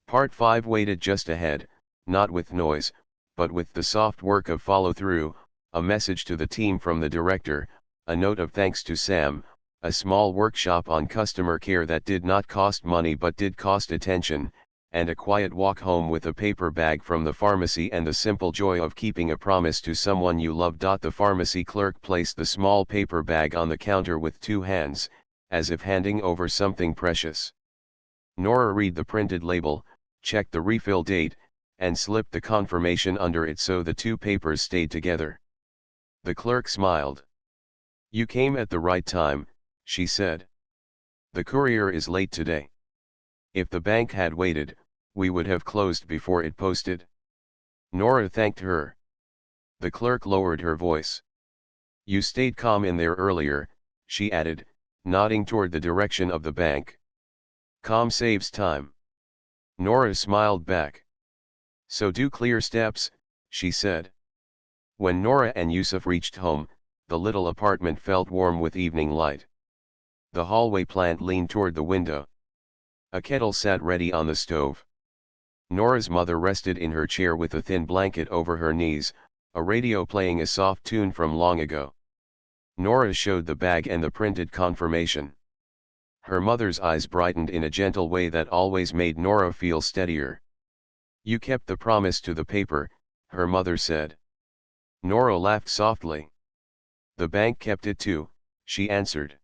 A: Part 5 waited just ahead, not with noise, but with the soft work of follow-through, a message to the team from the director, a note of thanks to Sam, a small workshop on customer care that did not cost money but did cost attention, and a quiet walk home with a paper bag from the pharmacy and the simple joy of keeping a promise to someone you love. The pharmacy clerk placed the small paper bag on the counter with two hands, as if handing over something precious. Nora read the printed label, checked the refill date, and slipped the confirmation under it so the two papers stayed together. The clerk smiled. "You came at the right time," she said. "The courier is late today. If the bank had waited, we would have closed before it posted." Nora thanked her. The clerk lowered her voice. "You stayed calm in there earlier," she added, nodding toward the direction of the bank. "Calm saves time." Nora smiled back. "So do clear steps," she said. When Nora and Yusuf reached home, the little apartment felt warm with evening light. The hallway plant leaned toward the window. A kettle sat ready on the stove. Nora's mother rested in her chair with a thin blanket over her knees, a radio playing a soft tune from long ago. Nora showed the bag and the printed confirmation. Her mother's eyes brightened in a gentle way that always made Nora feel steadier. "You kept the promise to the paper," her mother said. Nora laughed softly. "The bank kept it too," she answered.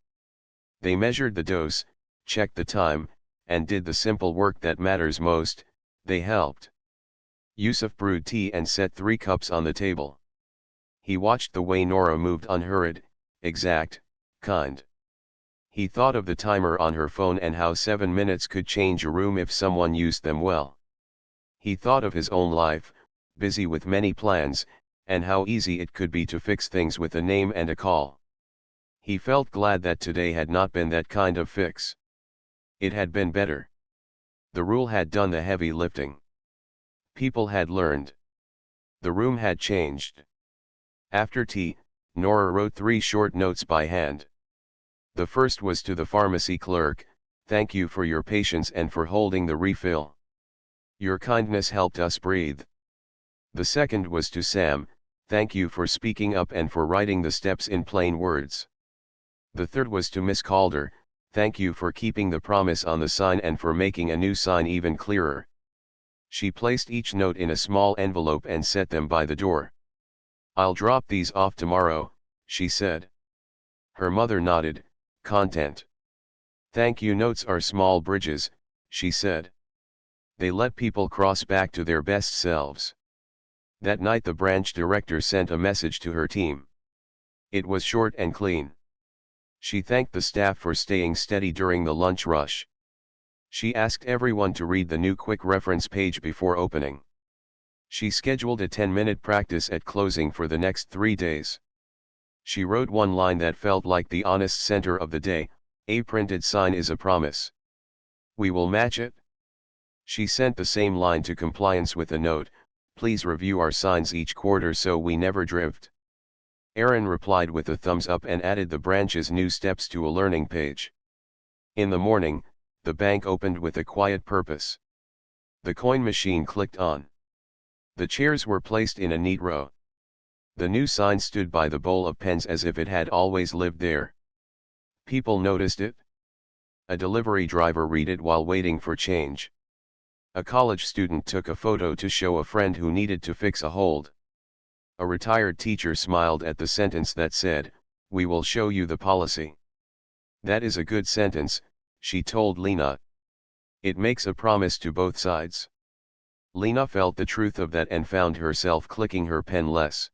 A: "They measured the dose, checked the time, and did the simple work that matters most. They helped." Yusuf brewed tea and set 3 cups on the table. He watched the way Nora moved, unhurried, exact, kind. He thought of the timer on her phone and how 7 minutes could change a room if someone used them well. He thought of his own life, busy with many plans, and how easy it could be to fix things with a name and a call. He felt glad that today had not been that kind of fix. It had been better. The rule had done the heavy lifting. People had learned. The room had changed. After tea, Nora wrote 3 short notes by hand. The first was to the pharmacy clerk: "Thank you for your patience and for holding the refill. Your kindness helped us breathe." The second was to Sam: "Thank you for speaking up and for writing the steps in plain words." The third was to Miss Calder: "Thank you for keeping the promise on the sign and for making a new sign even clearer." She placed each note in a small envelope and set them by the door. "I'll drop these off tomorrow," she said. Her mother nodded, content. "Thank you notes are small bridges," she said. "They let people cross back to their best selves." That night the branch director sent a message to her team. It was short and clean. She thanked the staff for staying steady during the lunch rush. She asked everyone to read the new quick reference page before opening. She scheduled a 10-minute practice at closing for the next 3 days. She wrote one line that felt like the honest center of the day: "A printed sign is a promise. We will match it." She sent the same line to compliance with a note: "Please review our signs each quarter so we never drift." Aaron replied with a thumbs up and added the branch's new steps to a learning page. In the morning, the bank opened with a quiet purpose. The coin machine clicked on. The chairs were placed in a neat row. The new sign stood by the bowl of pens as if it had always lived there. People noticed it. A delivery driver read it while waiting for change. A college student took a photo to show a friend who needed to fix a hold. A retired teacher smiled at the sentence that said, "We will show you the policy." "That is a good sentence," she told Lena. "It makes a promise to both sides." Lena felt the truth of that and found herself clicking her pen less.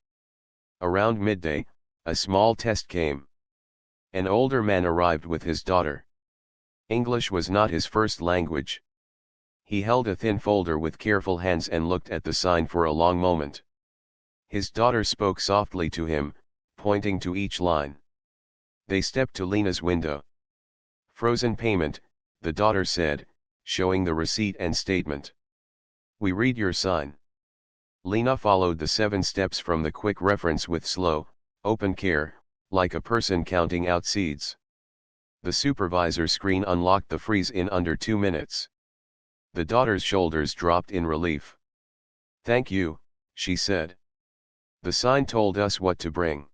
A: Around midday, a small test came. An older man arrived with his daughter. English was not his first language. He held a thin folder with careful hands and looked at the sign for a long moment. His daughter spoke softly to him, pointing to each line. They stepped to Lena's window. "Frozen payment," the daughter said, showing the receipt and statement. "We read your sign." Lena followed the 7 steps from the quick reference with slow, open care, like a person counting out seeds. The supervisor screen unlocked the freeze in under 2 minutes. The daughter's shoulders dropped in relief. "Thank you," she said. "The sign told us what to bring."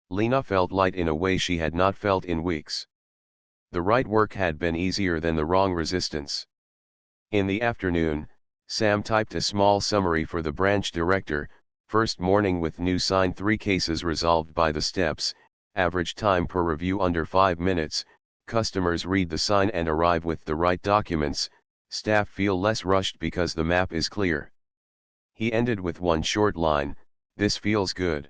A: Lena felt light in a way she had not felt in weeks. The right work had been easier than the wrong resistance. In the afternoon, Sam typed a small summary for the branch director. First morning with new sign, 3 cases resolved by the steps, average time per review under 5 minutes, customers read the sign and arrive with the right documents, staff feel less rushed because the map is clear. He ended with one short line, "This feels good."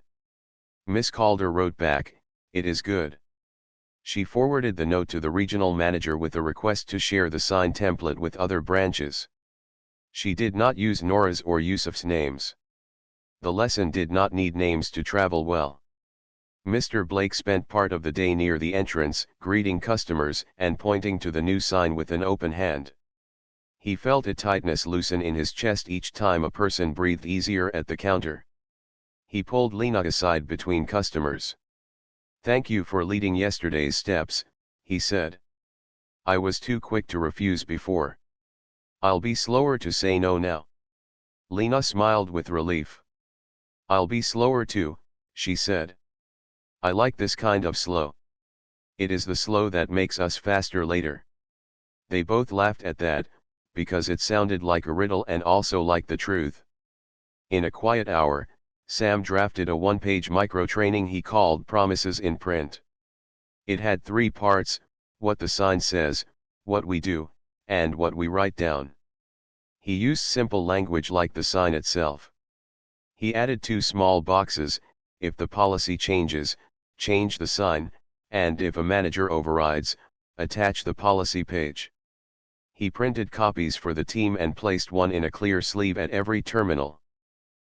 A: Miss Calder wrote back, "It is good." She forwarded the note to the regional manager with a request to share the sign template with other branches. She did not use Nora's or Yusuf's names. The lesson did not need names to travel well. Mr. Blake spent part of the day near the entrance, greeting customers and pointing to the new sign with an open hand. He felt a tightness loosen in his chest each time a person breathed easier at the counter. He pulled Lena aside between customers. "Thank you for leading yesterday's steps," he said. "I was too quick to refuse before. I'll be slower to say no now." Lena smiled with relief. "I'll be slower too," she said. "I like this kind of slow. It is the slow that makes us faster later." They both laughed at that, because it sounded like a riddle and also like the truth. In a quiet hour, Sam drafted a 1-page micro-training he called Promises in Print. It had 3 parts: what the sign says, what we do, and what we write down. He used simple language like the sign itself. He added 2 small boxes: if the policy changes, change the sign, and if a manager overrides, attach the policy page. He printed copies for the team and placed one in a clear sleeve at every terminal.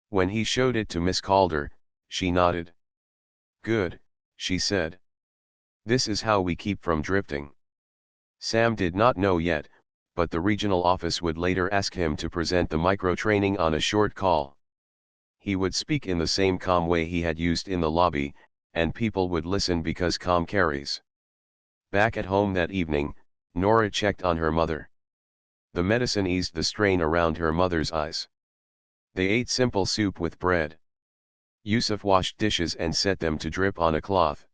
A: When he showed it to Miss Calder, she nodded. "Good," she said. "This is how we keep from drifting." Sam did not know yet, but the regional office would later ask him to present the micro-training on a short call. He would speak in the same calm way he had used in the lobby, and people would listen because calm carries. Back at home that evening, Nora checked on her mother. The medicine eased the strain around her mother's eyes. They ate simple soup with bread. Yusuf washed dishes and set them to drip on a cloth.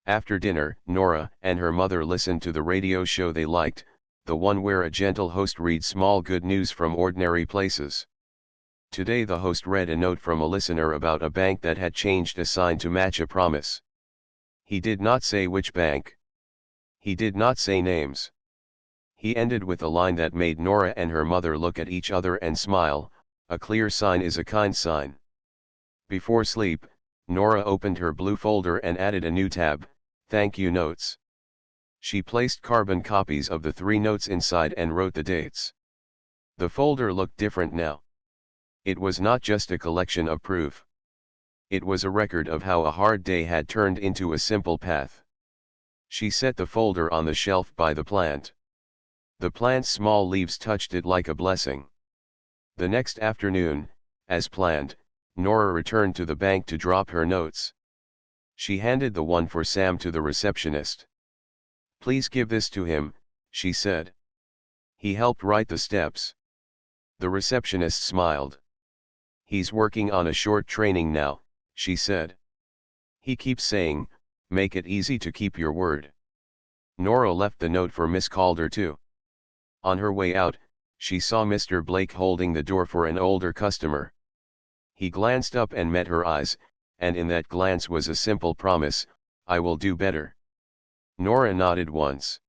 A: After dinner, Nora and her mother listened to the radio show they liked, the one where a gentle host reads small good news from ordinary places. Today the host read a note from a listener about a bank that had changed a sign to match a promise. He did not say which bank. He did not say names. He ended with a line that made Nora and her mother look at each other and smile: "A clear sign is a kind sign." Before sleep, Nora opened her blue folder and added a new tab: "Thank you notes." She placed carbon copies of the 3 notes inside and wrote the dates. The folder looked different now. It was not just a collection of proof. It was a record of how a hard day had turned into a simple path. She set the folder on the shelf by the plant. The plant's small leaves touched it like a blessing. The next afternoon, as planned, Nora returned to the bank to drop her notes. She handed the one for Sam to the receptionist. "Please give this to him," she said. "He helped write the steps." The receptionist smiled. "He's working on a short training now," she said. "He keeps saying, 'Make it easy to keep your word.'" Nora left the note for Miss Calder too. On her way out, she saw Mr. Blake holding the door for an older customer. He glanced up and met her eyes, and in that glance was a simple promise: "I will do better." Nora nodded once.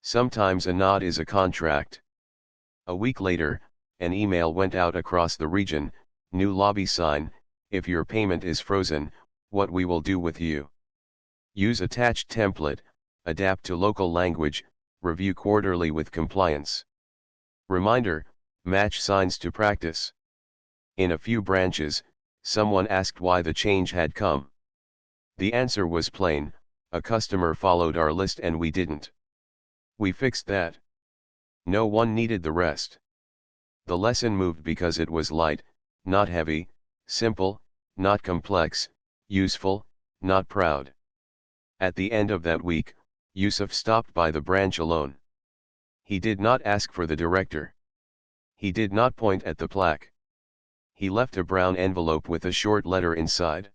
A: Sometimes a nod is a contract. A week later, an email went out across the region: "New lobby sign, if your payment is frozen, what we will do with you. Use attached template, adapt to local language, review quarterly with compliance." Reminder, match signs to practice. In a few branches, someone asked why the change had come. The answer was plain: a customer followed our list and we didn't. We fixed that. No one needed the rest. The lesson moved because it was light, not heavy, simple, not complex, useful, not proud. At the end of that week, Yusuf stopped by the branch alone. He did not ask for the director. He did not point at the plaque. He left a brown envelope with a short letter inside.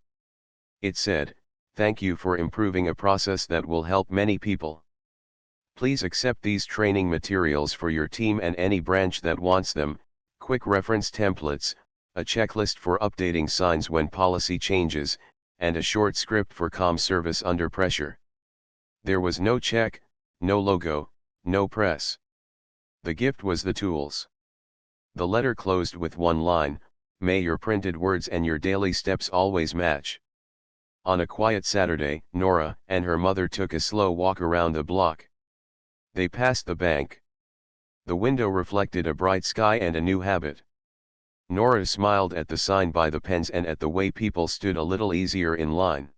A: It said, "Thank you for improving a process that will help many people. Please accept these training materials for your team and any branch that wants them, quick reference templates, a checklist for updating signs when policy changes, and a short script for calm service under pressure." There was no check, no logo, no press. The gift was the tools. The letter closed with one line: "May your printed words and your daily steps always match." On a quiet Saturday, Nora and her mother took a slow walk around the block. They passed the bank. The window reflected a bright sky and a new habit. Nora smiled at the sign by the pens and at the way people stood a little easier in line.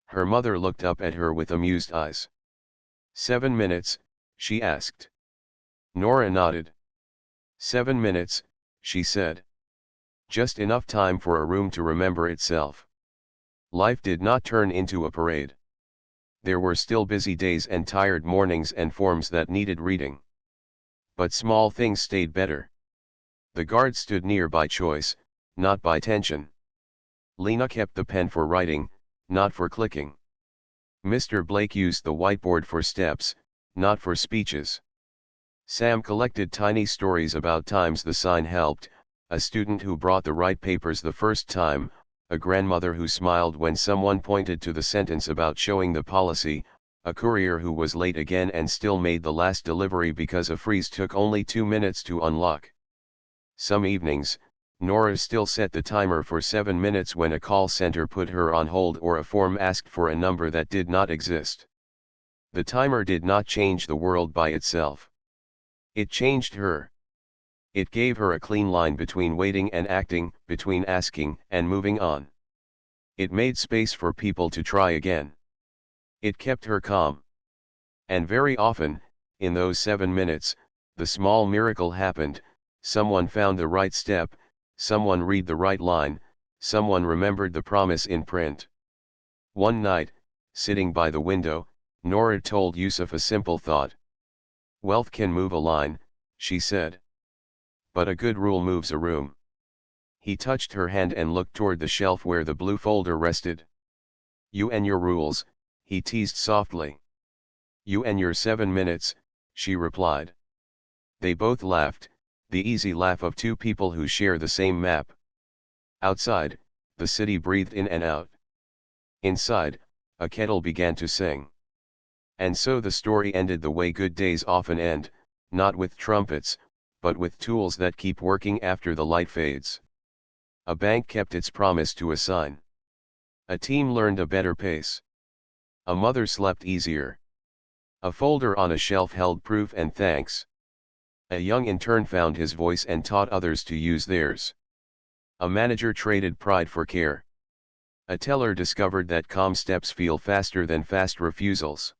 A: Her mother looked up at her with amused eyes. 7 minutes, she asked. Nora nodded. 7 minutes, she said. Just enough time for a room to remember itself. Life did not turn into a parade. There were still busy days and tired mornings and forms that needed reading. But small things stayed better. The guard stood near by choice, not by tension. Lena kept the pen for writing, not for clicking. Mr. Blake used the whiteboard for steps, not for speeches. Sam collected tiny stories about times the sign helped: a student who brought the right papers the first time, a grandmother who smiled when someone pointed to the sentence about showing the policy, a courier who was late again and still made the last delivery because a freeze took only 2 minutes to unlock. Some evenings, Nora still set the timer for 7 minutes when a call center put her on hold or a form asked for a number that did not exist. The timer did not change the world by itself. It changed her. It gave her a clean line between waiting and acting, between asking and moving on. It made space for people to try again. It kept her calm. And very often, in those 7 minutes, the small miracle happened: someone found the right step, someone read the right line, someone remembered the promise in print. One night, sitting by the window, Nora told Yusuf a simple thought. "Wealth can move a line," she said. "But a good rule moves a room." He touched her hand and looked toward the shelf where the blue folder rested. "You and your rules," he teased softly. "You and your 7 minutes," she replied. They both laughed, the easy laugh of two people who share the same map. Outside, the city breathed in and out. Inside, a kettle began to sing. And so the story ended the way good days often end, not with trumpets, but with tools that keep working after the light fades. A bank kept its promise to a sign. A team learned a better pace. A mother slept easier. A folder on a shelf held proof and thanks. A young intern found his voice and taught others to use theirs. A manager traded pride for care. A teller discovered that calm steps feel faster than fast refusals.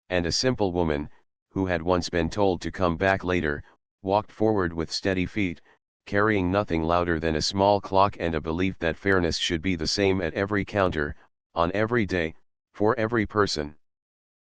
A: And a simple woman, who had once been told to come back later, walked forward with steady feet, carrying nothing louder than a small clock and a belief that fairness should be the same at every counter, on every day, for every person.